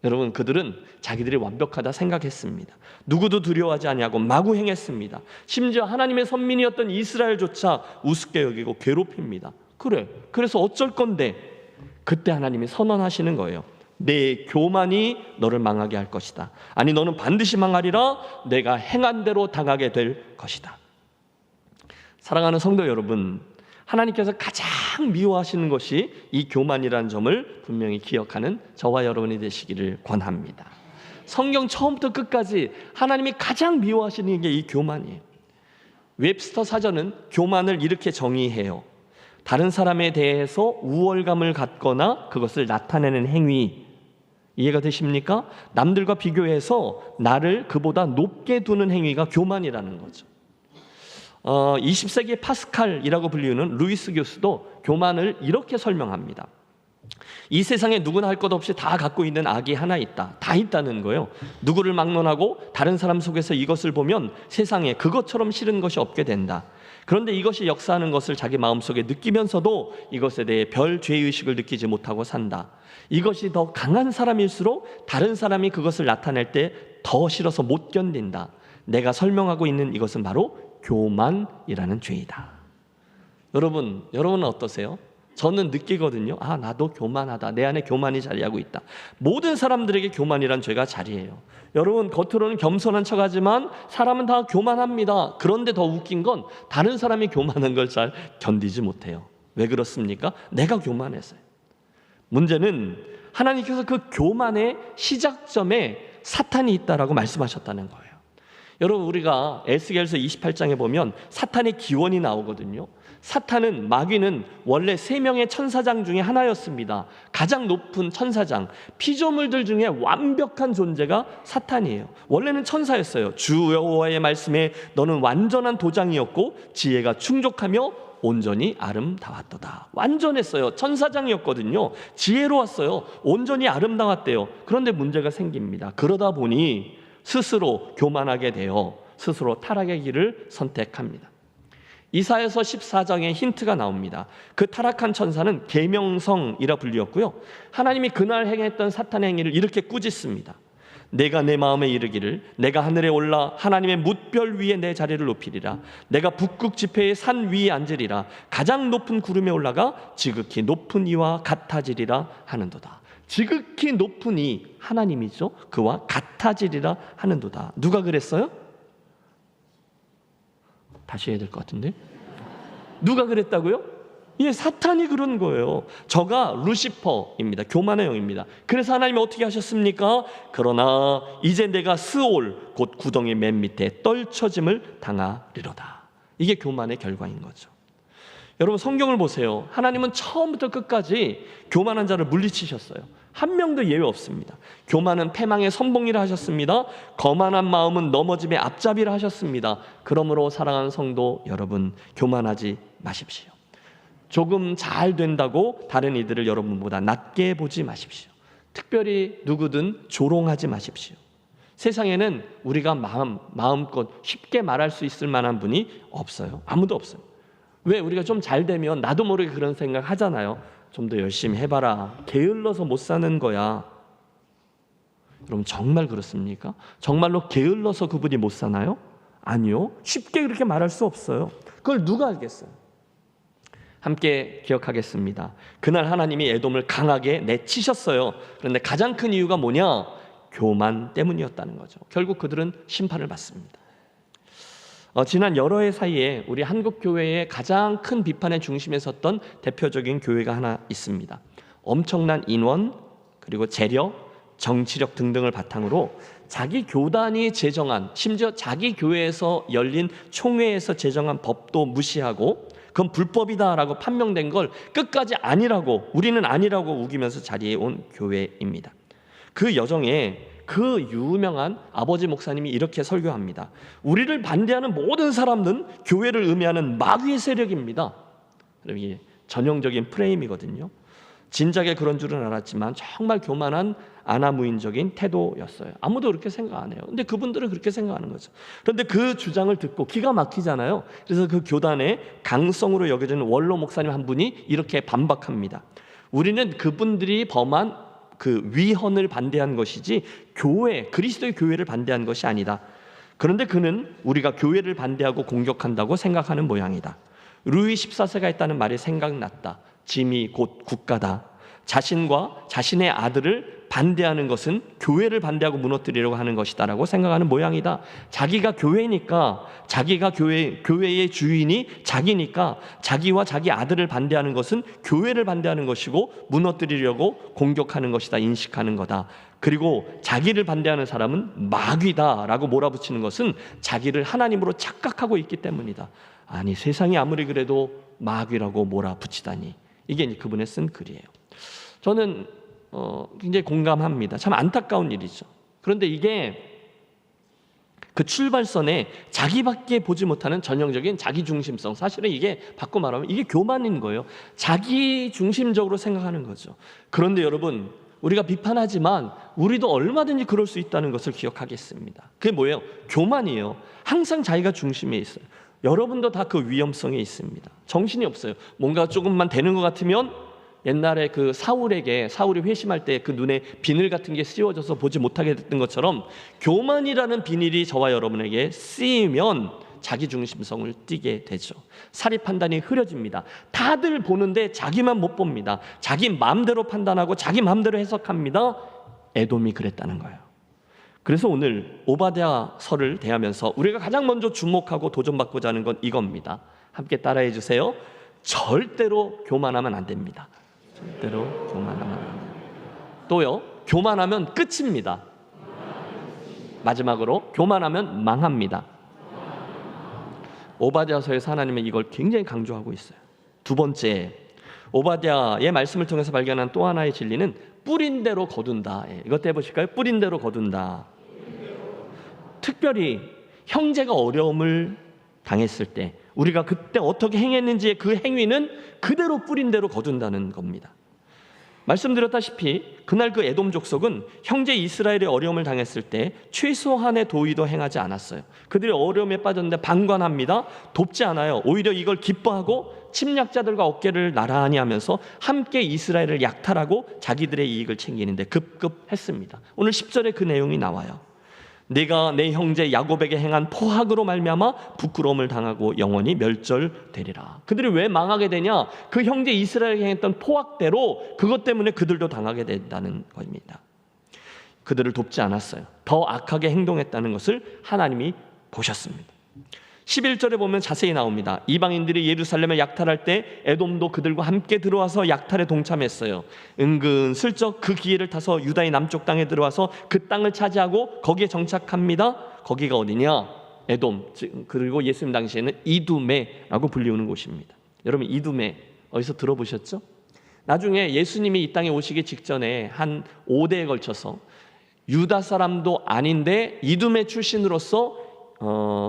여러분, 그들은 자기들이 완벽하다 생각했습니다. 누구도 두려워하지 아니하고 마구 행했습니다. 심지어 하나님의 선민이었던 이스라엘조차 우습게 여기고 괴롭힙니다. 그래서 어쩔 건데, 그때 하나님이 선언하시는 거예요. 내 교만이 너를 망하게 할 것이다. 아니, 너는 반드시 망하리라. 내가 행한 대로 당하게 될 것이다. 사랑하는 성도 여러분, 하나님께서 가장 미워하시는 것이 이 교만이라는 점을 분명히 기억하는 저와 여러분이 되시기를 권합니다. 성경 처음부터 끝까지 하나님이 가장 미워하시는 게 이 교만이에요. 웹스터 사전은 교만을 이렇게 정의해요. 다른 사람에 대해서 우월감을 갖거나 그것을 나타내는 행위. 이해가 되십니까? 남들과 비교해서 나를 그보다 높게 두는 행위가 교만이라는 거죠. 20세기의 파스칼이라고 불리우는 루이스 교수도 교만을 이렇게 설명합니다. 이 세상에 누구나 할 것 없이 다 갖고 있는 악이 하나 있다. 다 있다는 거예요. 누구를 막론하고 다른 사람 속에서 이것을 보면 세상에 그것처럼 싫은 것이 없게 된다. 그런데 이것이 역사하는 것을 자기 마음속에 느끼면서도 이것에 대해 별 죄의식을 느끼지 못하고 산다. 이것이 더 강한 사람일수록 다른 사람이 그것을 나타낼 때 더 싫어서 못 견딘다. 내가 설명하고 있는 이것은 바로 교만이라는 죄이다. 여러분은 어떠세요? 저는 느끼거든요. 아, 나도 교만하다. 내 안에 교만이 자리하고 있다. 모든 사람들에게 교만이란 죄가 자리해요. 여러분, 겉으로는 겸손한 척하지만 사람은 다 교만합니다. 그런데 더 웃긴 건 다른 사람이 교만한 걸 잘 견디지 못해요. 왜 그렇습니까? 내가 교만해서요. 문제는 하나님께서 그 교만의 시작점에 사탄이 있다라고 말씀하셨다는 거예요. 여러분, 우리가 에스겔서 28장에 보면 사탄의 기원이 나오거든요. 사탄은, 마귀는 원래 3명의 천사장 중에 하나였습니다. 가장 높은 천사장, 피조물들 중에 완벽한 존재가 사탄이에요. 원래는 천사였어요. 주 여호와의 말씀에 너는 완전한 도장이었고 지혜가 충족하며 온전히 아름다웠도다. 완전했어요. 천사장이었거든요. 지혜로웠어요. 온전히 아름다웠대요. 그런데 문제가 생깁니다. 그러다 보니 스스로 교만하게 되어 스스로 타락의 길을 선택합니다. 이사야서 14장에 힌트가 나옵니다. 그 타락한 천사는 계명성이라 불리었고요. 하나님이 그날 행했던 사탄의 행위를 이렇게 꾸짖습니다. 내가 내 마음에 이르기를 내가 하늘에 올라 하나님의 뭇별 위에 내 자리를 높이리라. 내가 북극 지폐의 산 위에 앉으리라. 가장 높은 구름에 올라가 지극히 높은 이와 같아지리라 하는도다. 지극히 높은 이, 하나님이죠. 그와 같아지리라 하는도다. 누가 그랬어요? 다시 해야 될 것 같은데. 누가 그랬다고요? 예, 사탄이 그런 거예요. 저가 루시퍼입니다. 교만의 영입니다. 그래서 하나님이 어떻게 하셨습니까? 그러나 이제 내가 스올, 곧 구덩이 맨 밑에 떨쳐짐을 당하리로다. 이게 교만의 결과인 거죠. 여러분, 성경을 보세요. 하나님은 처음부터 끝까지 교만한 자를 물리치셨어요. 한 명도 예외 없습니다. 교만은 패망의 선봉이라 하셨습니다. 거만한 마음은 넘어짐의 앞잡이라 하셨습니다. 그러므로 사랑하는 성도 여러분, 교만하지 마십시오. 조금 잘 된다고 다른 이들을 여러분보다 낮게 보지 마십시오. 특별히 누구든 조롱하지 마십시오. 세상에는 우리가 마음껏 쉽게 말할 수 있을 만한 분이 없어요. 아무도 없어요. 왜? 우리가 좀 잘 되면 나도 모르게 그런 생각 하잖아요. 좀 더 열심히 해봐라. 게을러서 못 사는 거야. 여러분, 정말 그렇습니까? 정말로 게을러서 그분이 못 사나요? 아니요. 쉽게 그렇게 말할 수 없어요. 그걸 누가 알겠어요? 함께 기억하겠습니다. 그날 하나님이 에돔을 강하게 내치셨어요. 그런데 가장 큰 이유가 뭐냐? 교만 때문이었다는 거죠. 결국 그들은 심판을 받습니다. 지난 여러 해 사이에 우리 한국 교회의 가장 큰 비판의 중심에 섰던 대표적인 교회가 하나 있습니다. 엄청난 인원, 그리고 재력, 정치력 등등을 바탕으로 자기 교단이 제정한, 심지어 자기 교회에서 열린 총회에서 제정한 법도 무시하고 그건 불법이다라고 판명된 걸 끝까지 아니라고, 우리는 아니라고 우기면서 자리에 온 교회입니다. 그 여정에 그 유명한 아버지 목사님이 이렇게 설교합니다. 우리를 반대하는 모든 사람들은 교회를 음해하는 마귀의 세력입니다. 이게 전형적인 프레임이거든요. 진작에 그런 줄은 알았지만 정말 교만한 아나무인적인 태도였어요. 아무도 그렇게 생각 안 해요. 근데 그분들은 그렇게 생각하는 거죠. 그런데 그 주장을 듣고 기가 막히잖아요. 그래서 그 교단의 강성으로 여겨지는 원로 목사님 한 분이 이렇게 반박합니다. 우리는 그분들이 범한 그 위헌을 반대한 것이지 교회, 그리스도의 교회를 반대한 것이 아니다. 그런데 그는 우리가 교회를 반대하고 공격한다고 생각하는 모양이다. 루이 14세가 했다는 말이 생각났다. 짐이 곧 국가다. 자신과 자신의 아들을 반대하는 것은 교회를 반대하고 무너뜨리려고 하는 것이다라고 생각하는 모양이다. 자기가 교회니까, 자기가 교회의 주인이 자기니까 자기와 자기 아들을 반대하는 것은 교회를 반대하는 것이고 무너뜨리려고 공격하는 것이다, 인식하는 거다. 그리고 자기를 반대하는 사람은 마귀다라고 몰아붙이는 것은 자기를 하나님으로 착각하고 있기 때문이다. 아니, 세상이 아무리 그래도 마귀라고 몰아붙이다니. 이게 그분의 쓴 글이에요. 저는 굉장히 공감합니다. 참 안타까운 일이죠. 그런데 이게 그 출발선에 자기밖에 보지 못하는 전형적인 자기중심성, 사실은 이게 바꿔 말하면 이게 교만인 거예요. 자기중심적으로 생각하는 거죠. 그런데 여러분, 우리가 비판하지만 우리도 얼마든지 그럴 수 있다는 것을 기억하겠습니다. 그게 뭐예요? 교만이에요. 항상 자기가 중심에 있어요. 여러분도 다 그 위험성에 있습니다. 정신이 없어요. 뭔가 조금만 되는 것 같으면 옛날에 그 사울이 회심할 때 그 눈에 비늘 같은 게 씌워져서 보지 못하게 됐던 것처럼 교만이라는 비닐이 저와 여러분에게 쓰이면 자기중심성을 띠게 되죠. 사리 판단이 흐려집니다. 다들 보는데 자기만 못 봅니다. 자기 마음대로 판단하고 자기 마음대로 해석합니다. 에돔이 그랬다는 거예요. 그래서 오늘 오바댜서를 대하면서 우리가 가장 먼저 주목하고 도전받고자 하는 건 이겁니다. 함께 따라해 주세요. 절대로 교만하면 안 됩니다. 절대로 교만하면 안 됩니다. 또요, 교만하면 끝입니다. 마지막으로, 교만하면 망합니다. 오바댜서에서 하나님은 이걸 굉장히 강조하고 있어요. 두 번째, 오바댜의 말씀을 통해서 발견한 또 하나의 진리는 뿌린 대로 거둔다. 이것도 해보실까요? 뿌린 대로 거둔다. 특별히 형제가 어려움을 당했을 때 우리가 그때 어떻게 행했는지의 그 행위는 그대로 뿌린 대로 거둔다는 겁니다. 말씀드렸다시피 그날 그 에돔 족속은 형제 이스라엘의 어려움을 당했을 때 최소한의 도의도 행하지 않았어요. 그들이 어려움에 빠졌는데 방관합니다. 돕지 않아요. 오히려 이걸 기뻐하고 침략자들과 어깨를 나란히 하면서 함께 이스라엘을 약탈하고 자기들의 이익을 챙기는데 급급했습니다. 오늘 10절에 그 내용이 나와요. 내가 내 형제 야곱에게 행한 포악으로 말미암아 부끄러움을 당하고 영원히 멸절되리라. 그들이 왜 망하게 되냐? 그 형제 이스라엘에게 행했던 포악대로 그것 때문에 그들도 당하게 된다는 겁니다. 그들을 돕지 않았어요. 더 악하게 행동했다는 것을 하나님이 보셨습니다. 11절에 보면 자세히 나옵니다. 이방인들이 예루살렘을 약탈할 때 에돔도 그들과 함께 들어와서 약탈에 동참했어요. 은근슬쩍 그 기회를 타서 유다의 남쪽 땅에 들어와서 그 땅을 차지하고 거기에 정착합니다. 거기가 어디냐? 에돔, 그리고 예수님 당시에는 이두메라고 불리우는 곳입니다. 여러분, 이두메 어디서 들어보셨죠? 나중에 예수님이 이 땅에 오시기 직전에 한 5대에 걸쳐서 유다 사람도 아닌데 이두메 출신으로서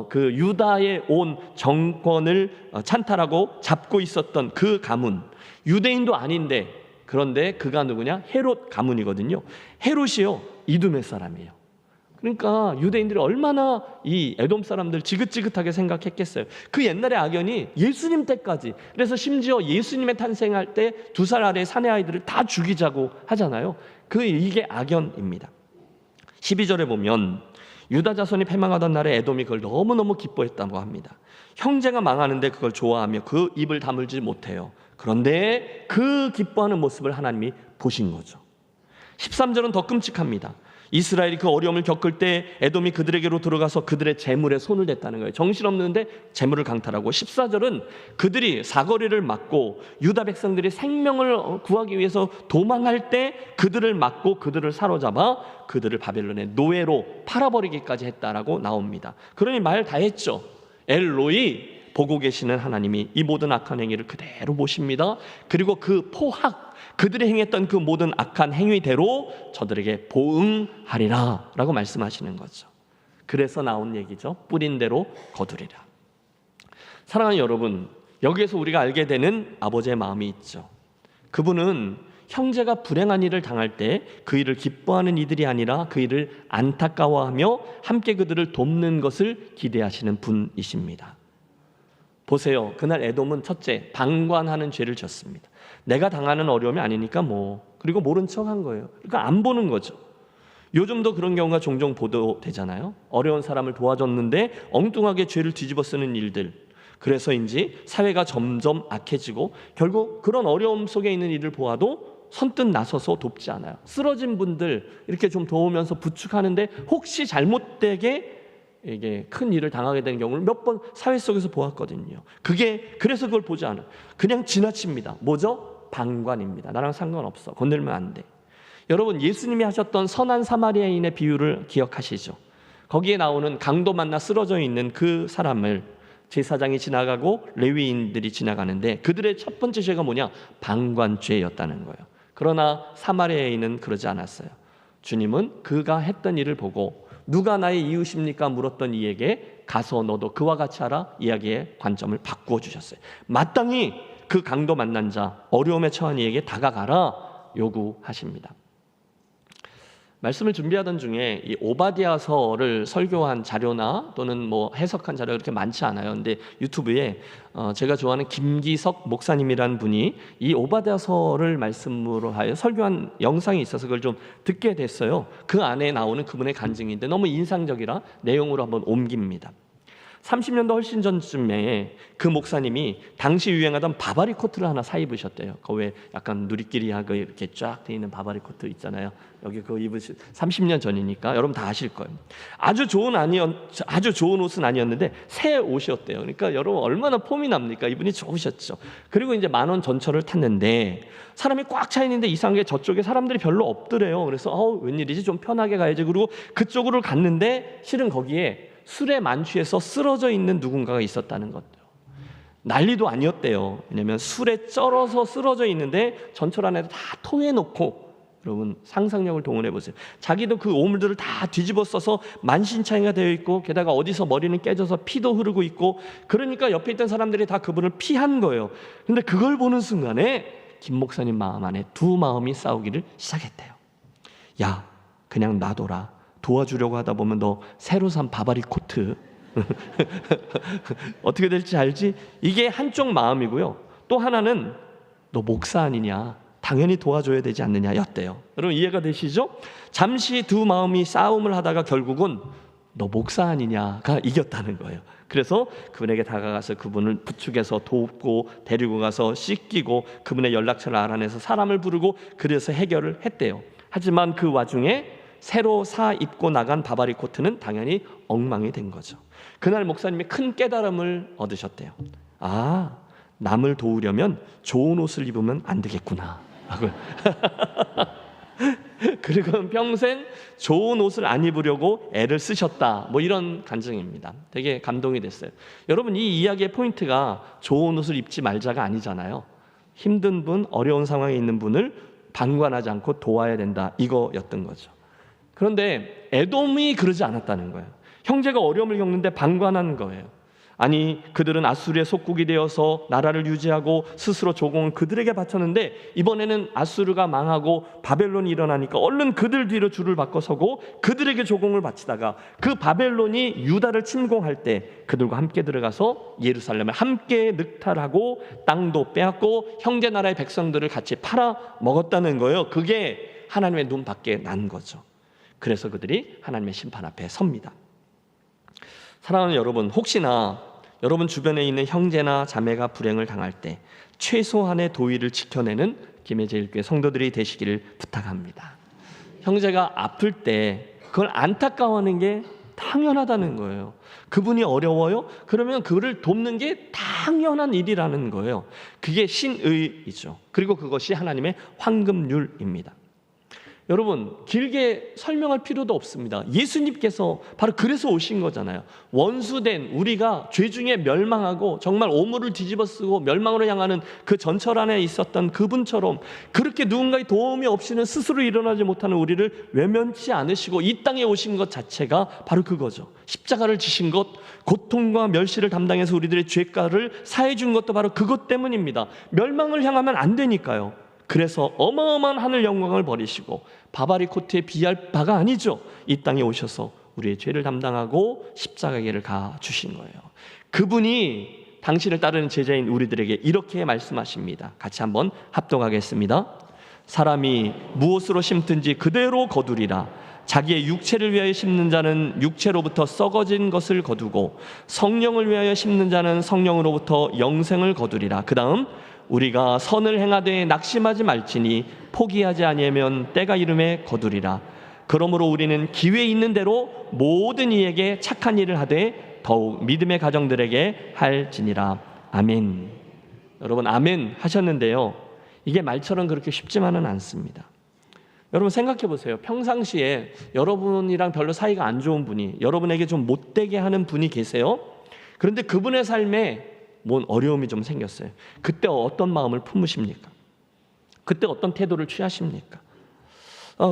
그 유다에 온 정권을 찬탈하고 잡고 있었던 그 가문, 유대인도 아닌데 그런데 그가 누구냐? 헤롯 가문이거든요. 헤롯이요, 이두메 사람이에요. 그러니까 유대인들이 얼마나 이 에돔 사람들 지긋지긋하게 생각했겠어요. 그 옛날의 악연이 예수님 때까지, 그래서 심지어 예수님의 탄생할 때 2살 아래 사내 아이들을 다 죽이자고 하잖아요. 이게 악연입니다. 12절에 보면 유다 자손이 패망하던 날에 에돔이 그걸 너무너무 기뻐했다고 합니다. 형제가 망하는데 그걸 좋아하며 그 입을 다물지 못해요. 그런데 그 기뻐하는 모습을 하나님이 보신 거죠. 13절은 더 끔찍합니다. 이스라엘이 그 어려움을 겪을 때 에돔이 그들에게로 들어가서 그들의 재물에 손을 댔다는 거예요. 정신없는데 재물을 강탈하고, 14절은 그들이 사거리를 막고 유다 백성들이 생명을 구하기 위해서 도망할 때 그들을 막고 그들을 사로잡아 그들을 바벨론의 노예로 팔아버리기까지 했다라고 나옵니다. 그러니 말 다 했죠. 엘로이, 보고 계시는 하나님이 이 모든 악한 행위를 그대로 보십니다. 그리고 그 포악, 그들이 행했던 그 모든 악한 행위대로 저들에게 보응하리라 라고 말씀하시는 거죠. 그래서 나온 얘기죠. 뿌린 대로 거두리라. 사랑하는 여러분, 여기에서 우리가 알게 되는 아버지의 마음이 있죠. 그분은 형제가 불행한 일을 당할 때 그 일을 기뻐하는 이들이 아니라 그 일을 안타까워하며 함께 그들을 돕는 것을 기대하시는 분이십니다. 보세요. 그날 에돔은 첫째, 방관하는 죄를 졌습니다. 내가 당하는 어려움이 아니니까 그리고 모른 척한 거예요. 그러니까 안 보는 거죠. 요즘도 그런 경우가 종종 보도되잖아요. 어려운 사람을 도와줬는데 엉뚱하게 죄를 뒤집어 쓰는 일들. 그래서인지 사회가 점점 악해지고 결국 그런 어려움 속에 있는 일을 보아도 선뜻 나서서 돕지 않아요. 쓰러진 분들 이렇게 좀 도우면서 부축하는데 혹시 잘못되게 이게 큰 일을 당하게 되는 경우를 몇 번 사회 속에서 보았거든요. 그래서 그걸 보지 않아요. 그냥 지나칩니다. 뭐죠? 방관입니다. 나랑 상관없어. 건들면 안 돼. 여러분, 예수님이 하셨던 선한 사마리아인의 비유를 기억하시죠? 거기에 나오는 강도 만나 쓰러져 있는 그 사람을 제사장이 지나가고 레위인들이 지나가는데 그들의 첫 번째 죄가 뭐냐? 방관죄였다는 거예요. 그러나 사마리아인은 그러지 않았어요. 주님은 그가 했던 일을 보고 누가 나의 이웃입니까? 물었던 이에게 가서 너도 그와 같이 하라 이야기의 관점을 바꾸어 주셨어요. 마땅히 그 강도 만난 자, 어려움에 처한 이에게 다가가라 요구하십니다. 말씀을 준비하던 중에 이 오바댜서를 설교한 자료나 또는 해석한 자료가 그렇게 많지 않아요. 근데 유튜브에 제가 좋아하는 김기석 목사님이라는 분이 이 오바댜서를 말씀으로 하여 설교한 영상이 있어서 그걸 좀 듣게 됐어요. 그 안에 나오는 그분의 간증인데 너무 인상적이라 내용으로 한번 옮깁니다. 30년도 훨씬 전쯤에 그 목사님이 당시 유행하던 바바리 코트를 하나 사 입으셨대요. 그 왜 약간 누리끼리하고 이렇게 쫙 돼 있는 바바리 코트 있잖아요. 여기 그거 입으신 30년 전이니까 여러분 다 아실 거예요. 아주 좋은 옷은 아니었는데 새 옷이었대요. 그러니까 여러분 얼마나 폼이 납니까? 이분이 좋으셨죠. 그리고 이제 10,000원 전철을 탔는데 사람이 꽉 차 있는데 이상하게 저쪽에 사람들이 별로 없더래요. 그래서 웬일이지? 좀 편하게 가야지. 그리고 그쪽으로 갔는데 실은 거기에 술에 만취해서 쓰러져 있는 누군가가 있었다는 것도 난리도 아니었대요. 왜냐하면 술에 쩔어서 쓰러져 있는데 전철 안에 다 토해놓고, 여러분 상상력을 동원해 보세요. 자기도 그 오물들을 다 뒤집어 써서 만신창이가 되어 있고 게다가 어디서 머리는 깨져서 피도 흐르고 있고, 그러니까 옆에 있던 사람들이 다 그분을 피한 거예요. 근데 그걸 보는 순간에 김 목사님 마음 안에 두 마음이 싸우기를 시작했대요. 야, 그냥 놔둬라. 도와주려고 하다 보면 너 새로 산 바바리 코트 어떻게 될지 알지? 이게 한쪽 마음이고요. 또 하나는 너 목사 아니냐? 당연히 도와줘야 되지 않느냐 였대요. 여러분 이해가 되시죠? 잠시 두 마음이 싸움을 하다가 결국은 너 목사 아니냐가 이겼다는 거예요. 그래서 그분에게 다가가서 그분을 부축해서 돕고 데리고 가서 씻기고 그분의 연락처를 알아내서 사람을 부르고 그래서 해결을 했대요. 하지만 그 와중에 새로 사 입고 나간 바바리 코트는 당연히 엉망이 된 거죠. 그날 목사님이 큰 깨달음을 얻으셨대요. 아, 남을 도우려면 좋은 옷을 입으면 안 되겠구나. 그리고 평생 좋은 옷을 안 입으려고 애를 쓰셨다. 이런 간증입니다. 되게 감동이 됐어요. 여러분 이 이야기의 포인트가 좋은 옷을 입지 말자가 아니잖아요. 힘든 분, 어려운 상황에 있는 분을 방관하지 않고 도와야 된다. 이거였던 거죠. 그런데 에돔이 그러지 않았다는 거예요. 형제가 어려움을 겪는데 방관한 거예요. 아니, 그들은 아수르의 속국이 되어서 나라를 유지하고 스스로 조공을 그들에게 바쳤는데 이번에는 아수르가 망하고 바벨론이 일어나니까 얼른 그들 뒤로 줄을 바꿔 서고 그들에게 조공을 바치다가 그 바벨론이 유다를 침공할 때 그들과 함께 들어가서 예루살렘을 함께 늑탈하고 땅도 빼앗고 형제 나라의 백성들을 같이 팔아 먹었다는 거예요. 그게 하나님의 눈 밖에 난 거죠. 그래서 그들이 하나님의 심판 앞에 섭니다. 사랑하는 여러분, 혹시나 여러분 주변에 있는 형제나 자매가 불행을 당할 때 최소한의 도의를 지켜내는 김해제일교회 성도들이 되시기를 부탁합니다. 형제가 아플 때 그걸 안타까워하는 게 당연하다는 거예요. 그분이 어려워요? 그러면 그를 돕는 게 당연한 일이라는 거예요. 그게 신의이죠. 그리고 그것이 하나님의 황금률입니다. 여러분, 길게 설명할 필요도 없습니다. 예수님께서 바로 그래서 오신 거잖아요. 원수된 우리가 죄 중에 멸망하고 정말 오물을 뒤집어쓰고 멸망으로 향하는 그 전철 안에 있었던 그분처럼 그렇게 누군가의 도움이 없이는 스스로 일어나지 못하는 우리를 외면치 않으시고 이 땅에 오신 것 자체가 바로 그거죠. 십자가를 지신 것, 고통과 멸시를 담당해서 우리들의 죄가를 사해 준 것도 바로 그것 때문입니다. 멸망을 향하면 안 되니까요. 그래서 어마어마한 하늘 영광을 버리시고 바바리 코트에 비할 바가 아니죠. 이 땅에 오셔서 우리의 죄를 담당하고 십자가의 길을 가 주신 거예요. 그분이 당신을 따르는 제자인 우리들에게 이렇게 말씀하십니다. 같이 한번 합독하겠습니다. 사람이 무엇으로 심든지 그대로 거두리라. 자기의 육체를 위하여 심는 자는 육체로부터 썩어진 것을 거두고 성령을 위하여 심는 자는 성령으로부터 영생을 거두리라. 그 다음 우리가 선을 행하되 낙심하지 말지니 포기하지 아니하면 때가 이름에 거두리라. 그러므로 우리는 기회 있는 대로 모든 이에게 착한 일을 하되 더욱 믿음의 가정들에게 할지니라. 아멘. 여러분 아멘 하셨는데요, 이게 말처럼 그렇게 쉽지만은 않습니다. 여러분 생각해 보세요. 평상시에 여러분이랑 별로 사이가 안 좋은 분이, 여러분에게 좀 못되게 하는 분이 계세요. 그런데 그분의 삶에 뭔 어려움이 좀 생겼어요. 그때 어떤 마음을 품으십니까? 그때 어떤 태도를 취하십니까?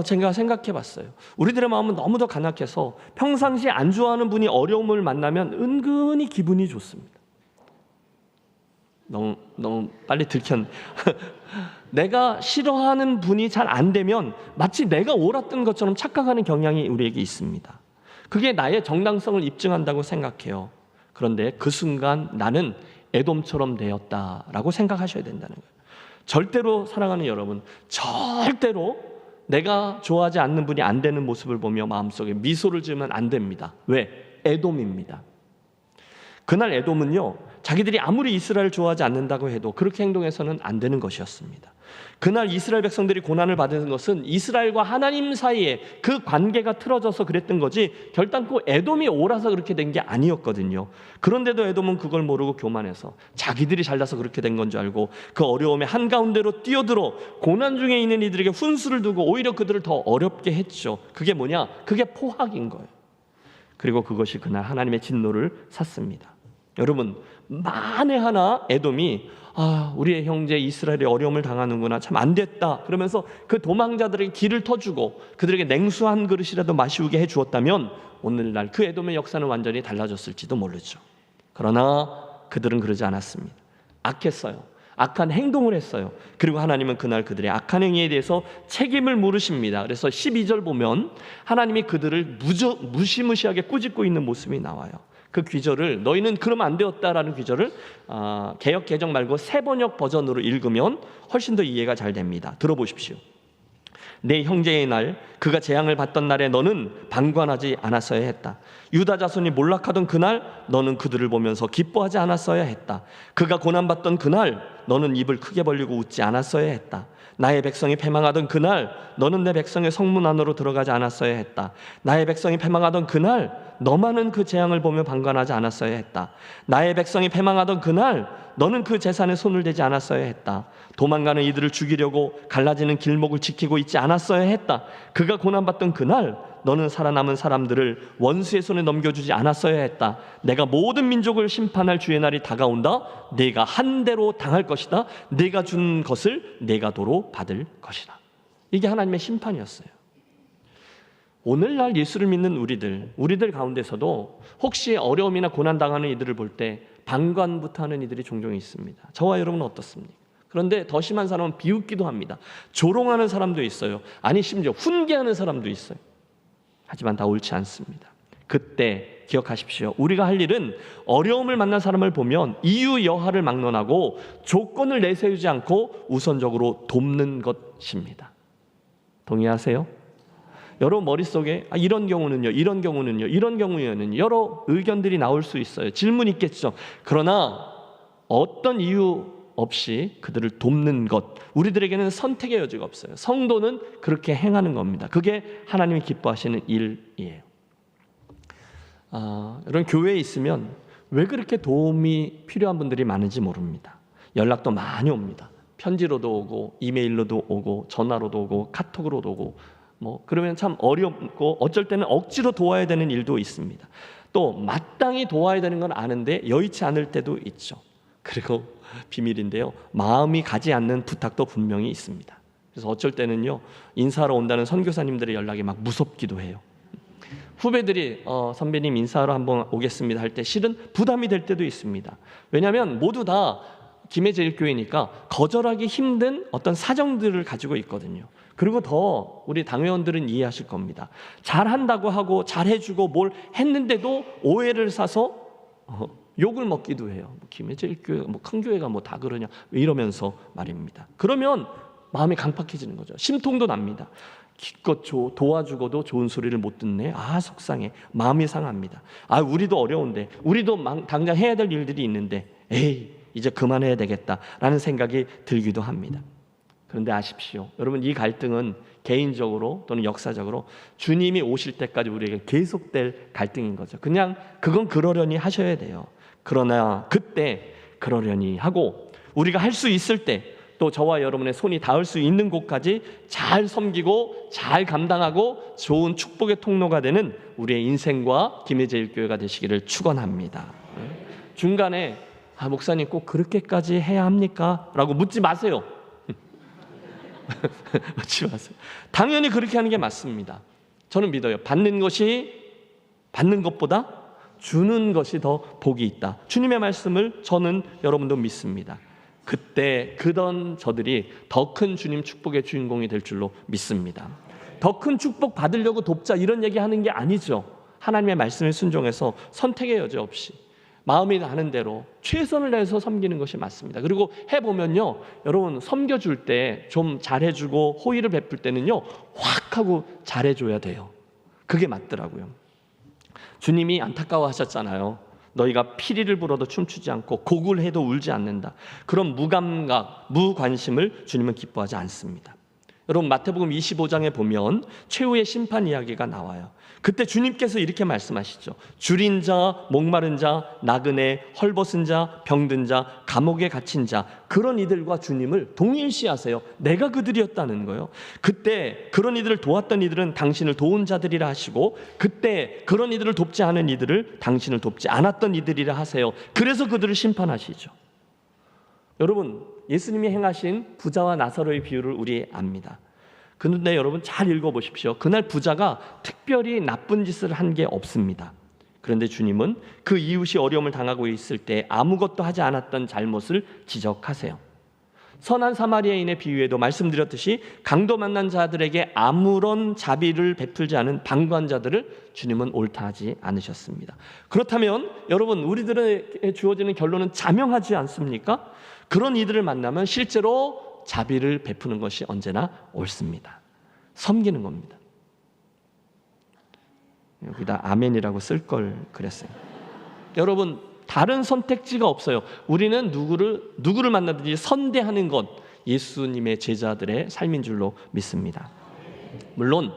제가 생각해 봤어요. 우리들의 마음은 너무도 간악해서 평상시에 안 좋아하는 분이 어려움을 만나면 은근히 기분이 좋습니다. 너무 빨리 들켰네. 내가 싫어하는 분이 잘 안 되면 마치 내가 옳았던 것처럼 착각하는 경향이 우리에게 있습니다. 그게 나의 정당성을 입증한다고 생각해요. 그런데 그 순간 나는 에돔처럼 되었다라고 생각하셔야 된다는 거예요. 절대로 사랑하는 여러분, 절대로 내가 좋아하지 않는 분이 안 되는 모습을 보며 마음속에 미소를 지으면 안 됩니다. 왜? 에돔입니다. 그날 에돔은요, 자기들이 아무리 이스라엘을 좋아하지 않는다고 해도 그렇게 행동해서는 안 되는 것이었습니다. 그날 이스라엘 백성들이 고난을 받은 것은 이스라엘과 하나님 사이에 그 관계가 틀어져서 그랬던 거지 결단코 에돔이 옳아서 그렇게 된 게 아니었거든요. 그런데도 에돔은 그걸 모르고 교만해서 자기들이 잘나서 그렇게 된 건 줄 알고 그 어려움의 한가운데로 뛰어들어 고난 중에 있는 이들에게 훈수를 두고 오히려 그들을 더 어렵게 했죠. 그게 뭐냐? 그게 포학인 거예요. 그리고 그것이 그날 하나님의 진노를 샀습니다. 여러분, 만에 하나 에돔이 우리의 형제 이스라엘이 어려움을 당하는구나, 참 안 됐다 그러면서 그 도망자들에게 길을 터주고 그들에게 냉수 한 그릇이라도 마시우게 해주었다면 오늘날 그 에돔의 역사는 완전히 달라졌을지도 모르죠. 그러나 그들은 그러지 않았습니다. 악했어요. 악한 행동을 했어요. 그리고 하나님은 그날 그들의 악한 행위에 대해서 책임을 물으십니다. 그래서 12절 보면 하나님이 그들을 무시무시하게 꾸짖고 있는 모습이 나와요. 그 귀절을, 너희는 그러면 안 되었다라는 귀절을 개역 개정 말고 새번역 버전으로 읽으면 훨씬 더 이해가 잘 됩니다. 들어보십시오. 내 형제의 날, 그가 재앙을 받던 날에 너는 방관하지 않았어야 했다. 유다 자손이 몰락하던 그날 너는 그들을 보면서 기뻐하지 않았어야 했다. 그가 고난받던 그날 너는 입을 크게 벌리고 웃지 않았어야 했다. 나의 백성이 패망하던 그날 너는 내 백성의 성문 안으로 들어가지 않았어야 했다. 나의 백성이 패망하던 그날 너만은 그 재앙을 보며 방관하지 않았어야 했다. 나의 백성이 패망하던 그날 너는 그 재산에 손을 대지 않았어야 했다. 도망가는 이들을 죽이려고 갈라지는 길목을 지키고 있지 않았어야 했다. 그가 고난받던 그날 너는 살아남은 사람들을 원수의 손에 넘겨주지 않았어야 했다. 내가 모든 민족을 심판할 주의 날이 다가온다. 네가 한 대로 당할 것이다. 네가 준 것을 네가 도로 받을 것이다. 이게 하나님의 심판이었어요. 오늘날 예수를 믿는 우리들 가운데서도 혹시 어려움이나 고난당하는 이들을 볼 때 방관부터 하는 이들이 종종 있습니다. 저와 여러분은 어떻습니까? 그런데 더 심한 사람은 비웃기도 합니다. 조롱하는 사람도 있어요. 아니 심지어 훈계하는 사람도 있어요. 하지만 다 옳지 않습니다. 그때 기억하십시오. 우리가 할 일은 어려움을 만난 사람을 보면 이유 여하를 막론하고 조건을 내세우지 않고 우선적으로 돕는 것입니다. 동의하세요? 여러분 머릿속에 이런 경우는요, 이런 경우는요, 이런 경우에는 여러 의견들이 나올 수 있어요. 질문이 있겠죠. 그러나 어떤 이유 없이 그들을 돕는 것, 우리들에게는 선택의 여지가 없어요. 성도는 그렇게 행하는 겁니다. 그게 하나님이 기뻐하시는 일이에요. 이런 교회에 있으면 왜 그렇게 도움이 필요한 분들이 많은지 모릅니다. 연락도 많이 옵니다. 편지로도 오고 이메일로도 오고 전화로도 오고 카톡으로도 오고 그러면 참 어렵고 어쩔 때는 억지로 도와야 되는 일도 있습니다. 또 마땅히 도와야 되는 건 아는데 여의치 않을 때도 있죠. 그리고 비밀인데요, 마음이 가지 않는 부탁도 분명히 있습니다. 그래서 어쩔 때는요, 인사하러 온다는 선교사님들의 연락이 막 무섭기도 해요. 후배들이 선배님 인사하러 한번 오겠습니다 할 때 실은 부담이 될 때도 있습니다. 왜냐하면 모두 다 김해제일교회니까 거절하기 힘든 어떤 사정들을 가지고 있거든요. 그리고 더 우리 당회원들은 이해하실 겁니다. 잘한다고 하고 잘해주고 뭘 했는데도 오해를 사서 욕을 먹기도 해요. 김해제일교회 큰 교회가 다 그러냐 이러면서 말입니다. 그러면 마음이 강팍해지는 거죠. 심통도 납니다. 기껏 도와주고도 좋은 소리를 못 듣네. 속상해. 마음이 상합니다. 우리도 어려운데, 우리도 당장 해야 될 일들이 있는데, 에이 이제 그만해야 되겠다라는 생각이 들기도 합니다. 그런데 아십시오, 여러분, 이 갈등은 개인적으로 또는 역사적으로 주님이 오실 때까지 우리에게 계속될 갈등인 거죠. 그냥 그건 그러려니 하셔야 돼요. 그러나 그때 그러려니 하고 우리가 할 수 있을 때 또 저와 여러분의 손이 닿을 수 있는 곳까지 잘 섬기고 잘 감당하고 좋은 축복의 통로가 되는 우리의 인생과 김해제일교회가 되시기를 축원합니다. 중간에 목사님 꼭 그렇게까지 해야 합니까? 라고 묻지 마세요. 묻지 마세요. 당연히 그렇게 하는 게 맞습니다. 저는 믿어요. 받는 것보다 주는 것이 더 복이 있다. 주님의 말씀을 저는 여러분도 믿습니다. 그때 그던 저들이 더 큰 주님 축복의 주인공이 될 줄로 믿습니다. 더 큰 축복 받으려고 돕자 이런 얘기하는 게 아니죠. 하나님의 말씀에 순종해서 선택의 여지 없이 마음이 나는 대로 최선을 다해서 섬기는 것이 맞습니다. 그리고 해보면요, 여러분, 섬겨줄 때 좀 잘해주고 호의를 베풀 때는요, 확 하고 잘해줘야 돼요. 그게 맞더라고요. 주님이 안타까워하셨잖아요. 너희가 피리를 불어도 춤추지 않고 곡을 해도 울지 않는다. 그런 무감각, 무관심을 주님은 기뻐하지 않습니다. 여러분, 마태복음 25장에 보면 최후의 심판 이야기가 나와요. 그때 주님께서 이렇게 말씀하시죠. 줄인 자, 목마른 자, 나그네, 헐벗은 자, 병든 자, 감옥에 갇힌 자, 그런 이들과 주님을 동일시하세요. 내가 그들이었다는 거예요. 그때 그런 이들을 도왔던 이들은 당신을 도운 자들이라 하시고, 그때 그런 이들을 돕지 않은 이들을 당신을 돕지 않았던 이들이라 하세요. 그래서 그들을 심판하시죠. 여러분, 예수님이 행하신 부자와 나사로의 비유를 우리 압니다. 그런데 여러분 잘 읽어보십시오. 그날 부자가 특별히 나쁜 짓을 한 게 없습니다. 그런데 주님은 그 이웃이 어려움을 당하고 있을 때 아무것도 하지 않았던 잘못을 지적하세요. 선한 사마리아인의 비유에도 말씀드렸듯이 강도 만난 자들에게 아무런 자비를 베풀지 않은 방관자들을 주님은 옳다 하지 않으셨습니다. 그렇다면 여러분, 우리들에게 주어지는 결론은 자명하지 않습니까? 그런 이들을 만나면 실제로 자비를 베푸는 것이 언제나 옳습니다. 섬기는 겁니다. 여기다 아멘이라고 쓸 걸 그랬어요. 여러분, 다른 선택지가 없어요. 우리는 누구를 만나든지 선대하는 것, 예수님의 제자들의 삶인 줄로 믿습니다. 물론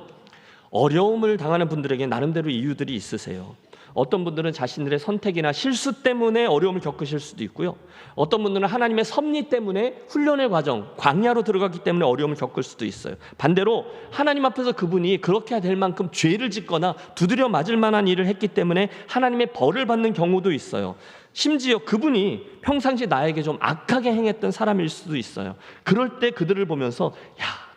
어려움을 당하는 분들에게 나름대로 이유들이 있으세요. 어떤 분들은 자신들의 선택이나 실수 때문에 어려움을 겪으실 수도 있고요. 어떤 분들은 하나님의 섭리 때문에 훈련의 과정, 광야로 들어갔기 때문에 어려움을 겪을 수도 있어요. 반대로 하나님 앞에서 그분이 그렇게 될 만큼 죄를 짓거나 두드려 맞을 만한 일을 했기 때문에 하나님의 벌을 받는 경우도 있어요. 심지어 그분이 평상시 나에게 좀 악하게 행했던 사람일 수도 있어요. 그럴 때 그들을 보면서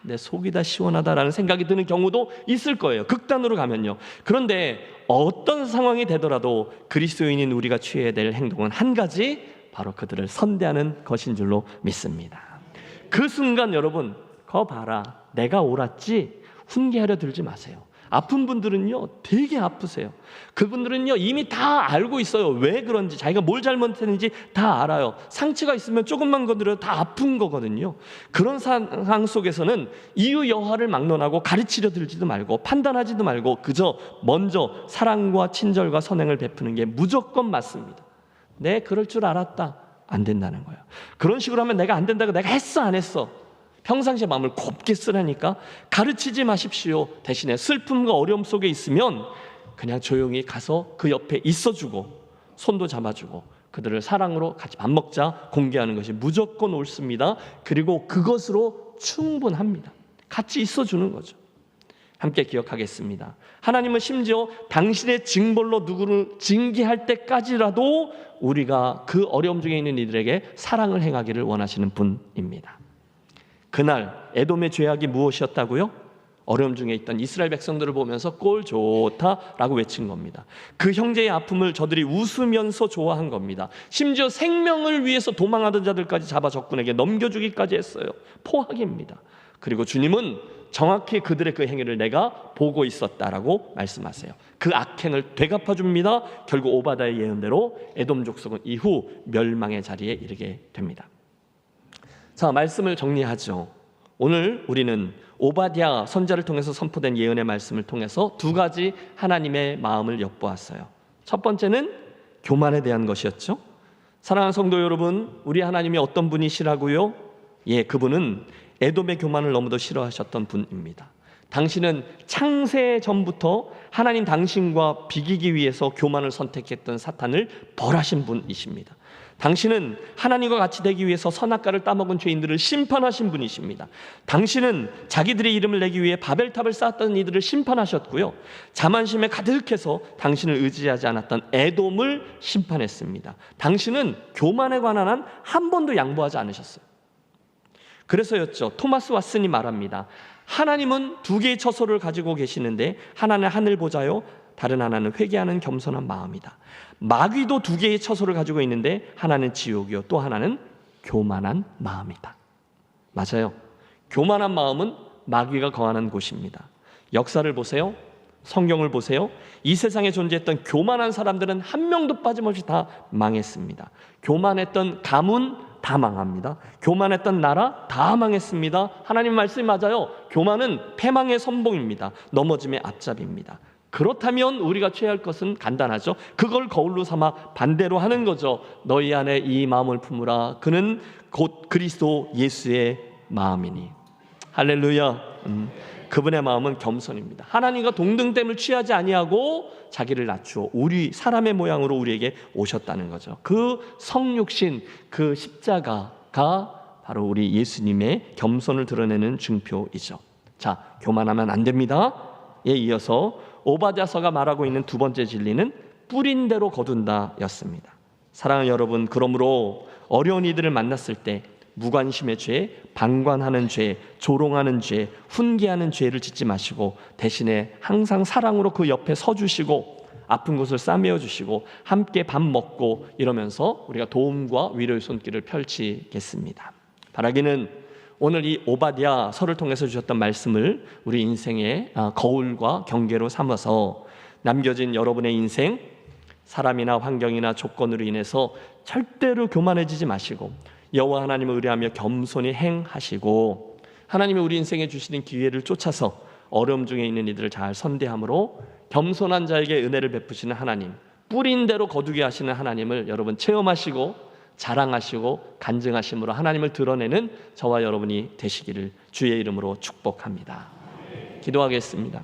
내 속이 다 시원하다라는 생각이 드는 경우도 있을 거예요. 극단으로 가면요. 그런데 어떤 상황이 되더라도 그리스도인인 우리가 취해야 될 행동은 한 가지, 바로 그들을 선대하는 것인 줄로 믿습니다. 그 순간 여러분, 거 봐라, 내가 옳았지, 훈계하려 들지 마세요. 아픈 분들은요 되게 아프세요. 그분들은요 이미 다 알고 있어요. 왜 그런지, 자기가 뭘 잘못했는지 다 알아요. 상처가 있으면 조금만 건드려도 다 아픈 거거든요. 그런 상황 속에서는 이유 여하를 막론하고 가르치려 들지도 말고 판단하지도 말고 그저 먼저 사랑과 친절과 선행을 베푸는 게 무조건 맞습니다. 네, 그럴 줄 알았다. 안 된다는 거예요. 그런 식으로 하면 내가 안 된다고 내가 했어 안 했어 평상시에 마음을 곱게 쓰라니까. 가르치지 마십시오. 대신에 슬픔과 어려움 속에 있으면 그냥 조용히 가서 그 옆에 있어주고 손도 잡아주고 그들을 사랑으로 같이 밥 먹자 공개하는 것이 무조건 옳습니다. 그리고 그것으로 충분합니다. 같이 있어주는 거죠. 함께 기억하겠습니다. 하나님은 심지어 당신의 징벌로 누구를 징계할 때까지라도 우리가 그 어려움 중에 있는 이들에게 사랑을 행하기를 원하시는 분입니다. 그날 에돔의 죄악이 무엇이었다고요? 어려움 중에 있던 이스라엘 백성들을 보면서 꼴 좋다라고 외친 겁니다. 그 형제의 아픔을 저들이 웃으면서 좋아한 겁니다. 심지어 생명을 위해서 도망하던 자들까지 잡아 적군에게 넘겨주기까지 했어요. 포악입니다. 그리고 주님은 정확히 그들의 그 행위를 내가 보고 있었다라고 말씀하세요. 그 악행을 되갚아줍니다. 결국 오바다의 예언대로 에돔 족속은 이후 멸망의 자리에 이르게 됩니다. 자, 말씀을 정리하죠. 오늘 우리는 오바댜 선지자를 통해서 선포된 예언의 말씀을 통해서 두 가지 하나님의 마음을 엿보았어요. 첫 번째는 교만에 대한 것이었죠. 사랑하는 성도 여러분, 우리 하나님이 어떤 분이시라고요? 예, 그분은 에돔의 교만을 너무도 싫어하셨던 분입니다. 당신은 창세 전부터 하나님 당신과 비기기 위해서 교만을 선택했던 사탄을 벌하신 분이십니다. 당신은 하나님과 같이 되기 위해서 선악과를 따먹은 죄인들을 심판하신 분이십니다. 당신은 자기들의 이름을 내기 위해 바벨탑을 쌓았던 이들을 심판하셨고요, 자만심에 가득해서 당신을 의지하지 않았던 에돔을 심판했습니다. 당신은 교만에 관한 한 한 번도 양보하지 않으셨어요. 그래서였죠. 토마스 왓슨이 말합니다. 하나님은 두 개의 처소를 가지고 계시는데 하나는 하늘 보좌요, 다른 하나는 회개하는 겸손한 마음이다. 마귀도 두 개의 처소를 가지고 있는데 하나는 지옥이요, 또 하나는 교만한 마음이다. 맞아요. 교만한 마음은 마귀가 거하는 곳입니다. 역사를 보세요. 성경을 보세요. 이 세상에 존재했던 교만한 사람들은 한 명도 빠짐없이 다 망했습니다. 교만했던 가문 다 망합니다. 교만했던 나라 다 망했습니다. 하나님 말씀이 맞아요. 교만은 패망의 선봉입니다. 넘어짐의 앞잡이입니다. 그렇다면 우리가 취할 것은 간단하죠. 그걸 거울로 삼아 반대로 하는 거죠. 너희 안에 이 마음을 품으라. 그는 곧 그리스도 예수의 마음이니. 할렐루야. 그분의 마음은 겸손입니다. 하나님과 동등됨을 취하지 아니하고 자기를 낮추어 우리 사람의 모양으로 우리에게 오셨다는 거죠. 그 성육신, 그 십자가가 바로 우리 예수님의 겸손을 드러내는 증표이죠. 자, 교만하면 안 됩니다. 예, 이어서 오바댜서가 말하고 있는 두 번째 진리는 뿌린 대로 거둔다 였습니다. 사랑하는 여러분, 그러므로 어려운 이들을 만났을 때 무관심의 죄, 방관하는 죄, 조롱하는 죄, 훈계하는 죄를 짓지 마시고 대신에 항상 사랑으로 그 옆에 서주시고 아픈 곳을 싸매어 주시고 함께 밥 먹고 이러면서 우리가 도움과 위로의 손길을 펼치겠습니다. 바라기는 오늘 이 오바댜서를 통해서 주셨던 말씀을 우리 인생의 거울과 경계로 삼아서 남겨진 여러분의 인생, 사람이나 환경이나 조건으로 인해서 절대로 교만해지지 마시고 여호와 하나님을 의뢰하며 겸손히 행하시고 하나님이 우리 인생에 주시는 기회를 쫓아서 어려움 중에 있는 이들을 잘 선대함으로 겸손한 자에게 은혜를 베푸시는 하나님, 뿌린 대로 거두게 하시는 하나님을 여러분 체험하시고 자랑하시고 간증하심으로 하나님을 드러내는 저와 여러분이 되시기를 주의 이름으로 축복합니다. 기도하겠습니다.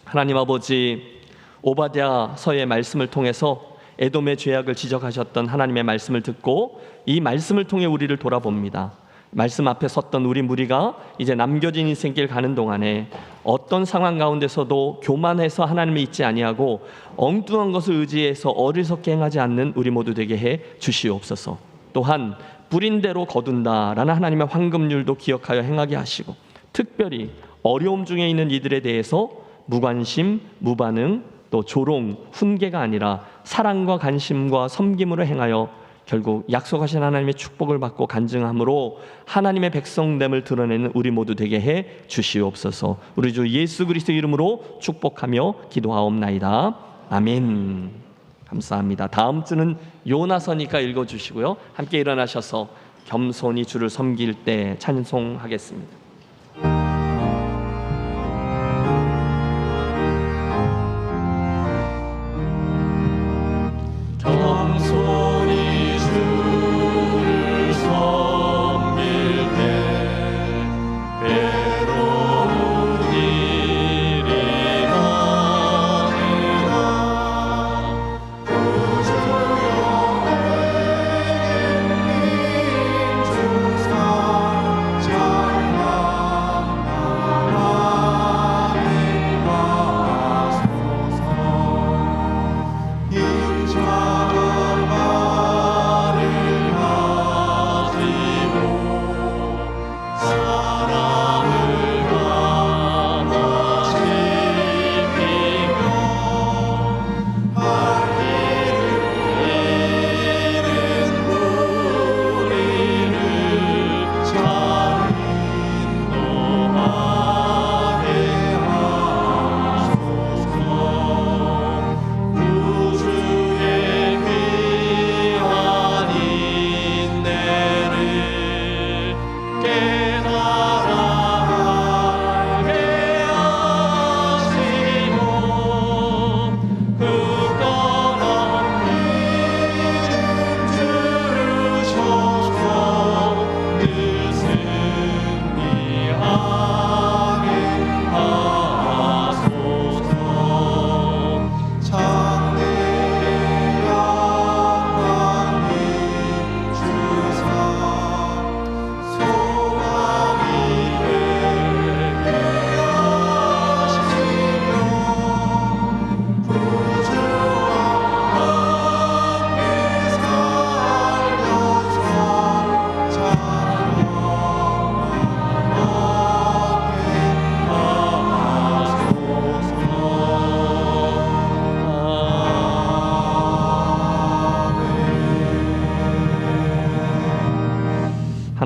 하나님 아버지, 오바댜서의 말씀을 통해서 에돔의 죄악을 지적하셨던 하나님의 말씀을 듣고 이 말씀을 통해 우리를 돌아봅니다. 말씀 앞에 섰던 우리 무리가 이제 남겨진 인생길 가는 동안에 어떤 상황 가운데서도 교만해서 하나님을 잊지 아니하고 엉뚱한 것을 의지해서 어리석게 행하지 않는 우리 모두 되게 해 주시옵소서. 또한 뿌린 대로 거둔다라는 하나님의 황금률도 기억하여 행하게 하시고 특별히 어려움 중에 있는 이들에 대해서 무관심, 무반응, 또 조롱, 훈계가 아니라 사랑과 관심과 섬김으로 행하여 결국 약속하신 하나님의 축복을 받고 간증함으로 하나님의 백성됨을 드러내는 우리 모두 되게 해 주시옵소서. 우리 주 예수 그리스도 이름으로 축복하며 기도하옵나이다. 아멘. 감사합니다. 다음 주는 요나서니까 읽어주시고요. 함께 일어나셔서 겸손히 주를 섬길 때 찬송하겠습니다. 겸손히 주를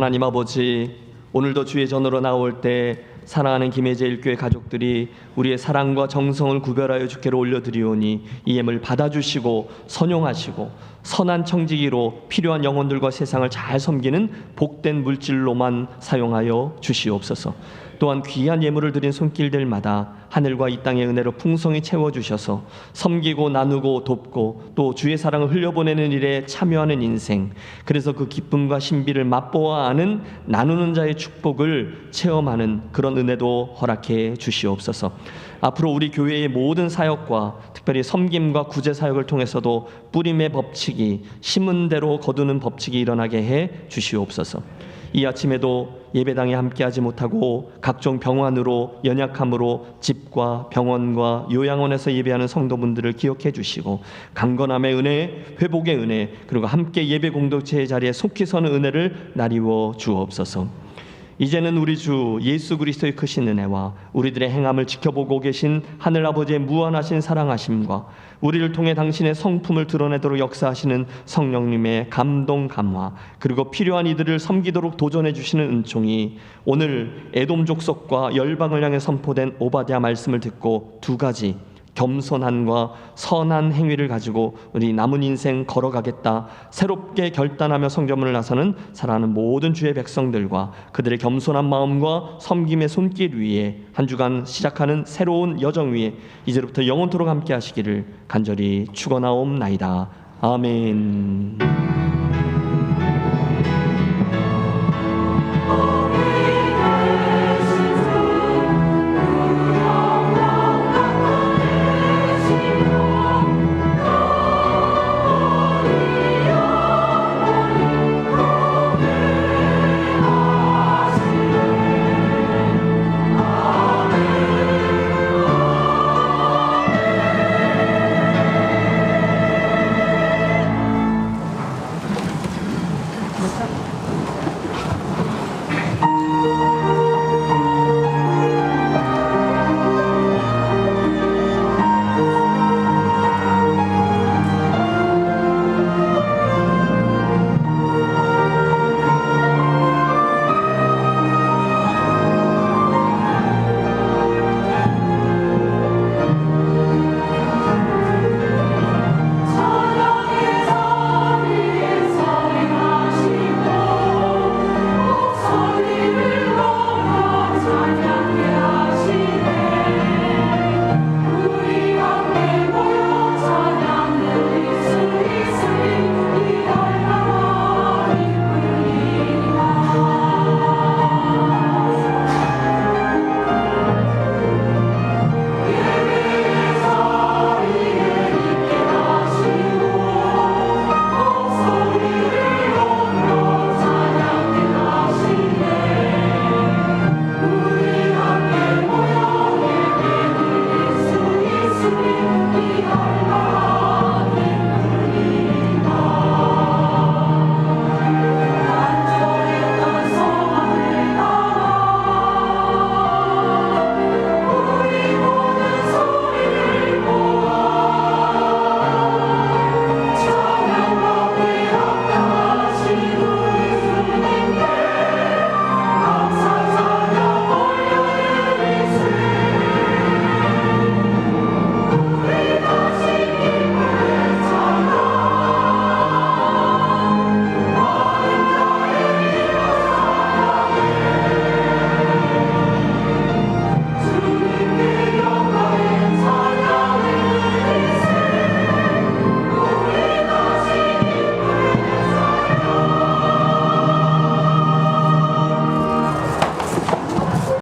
하나님 아버지, 오늘도 주의 전으로 나올 때 사랑하는 김혜제일교회 가족들이 우리의 사랑과 정성을 구별하여 주께로 올려드리오니 이 예물 받아주시고 선용하시고 선한 청지기로 필요한 영혼들과 세상을 잘 섬기는 복된 물질로만 사용하여 주시옵소서. 또한 귀한 예물을 드린 손길들마다 하늘과 이 땅의 은혜로 풍성히 채워주셔서 섬기고 나누고 돕고 또 주의 사랑을 흘려보내는 일에 참여하는 인생, 그래서 그 기쁨과 신비를 맛보아 아는 나누는 자의 축복을 체험하는 그런 은혜도 허락해 주시옵소서. 앞으로 우리 교회의 모든 사역과 특별히 섬김과 구제 사역을 통해서도 뿌림의 법칙이 심은 대로 거두는 법칙이 일어나게 해 주시옵소서. 이 아침에도 예배당에 함께하지 못하고 각종 병환으로 연약함으로 집과 병원과 요양원에서 예배하는 성도분들을 기억해 주시고 강건함의 은혜, 회복의 은혜, 그리고 함께 예배 공동체의 자리에 속히 서는 은혜를 나리워 주옵소서. 이제는 우리 주 예수 그리스도의 크신 은혜와 우리들의 행함을 지켜보고 계신 하늘 아버지의 무한하신 사랑하심과 우리를 통해 당신의 성품을 드러내도록 역사하시는 성령님의 감동 감화, 그리고 필요한 이들을 섬기도록 도전해 주시는 은총이 오늘 에돔 족속과 열방을 향해 선포된 오바댜 말씀을 듣고 두 가지 겸손함과 선한 행위를 가지고 우리 남은 인생 걸어가겠다 새롭게 결단하며 성전문을 나서는 사랑하는 모든 주의 백성들과 그들의 겸손한 마음과 섬김의 손길 위에 한 주간 시작하는 새로운 여정 위에 이제부터 영원토록 함께 하시기를 간절히 축원하옵나이다. 아멘.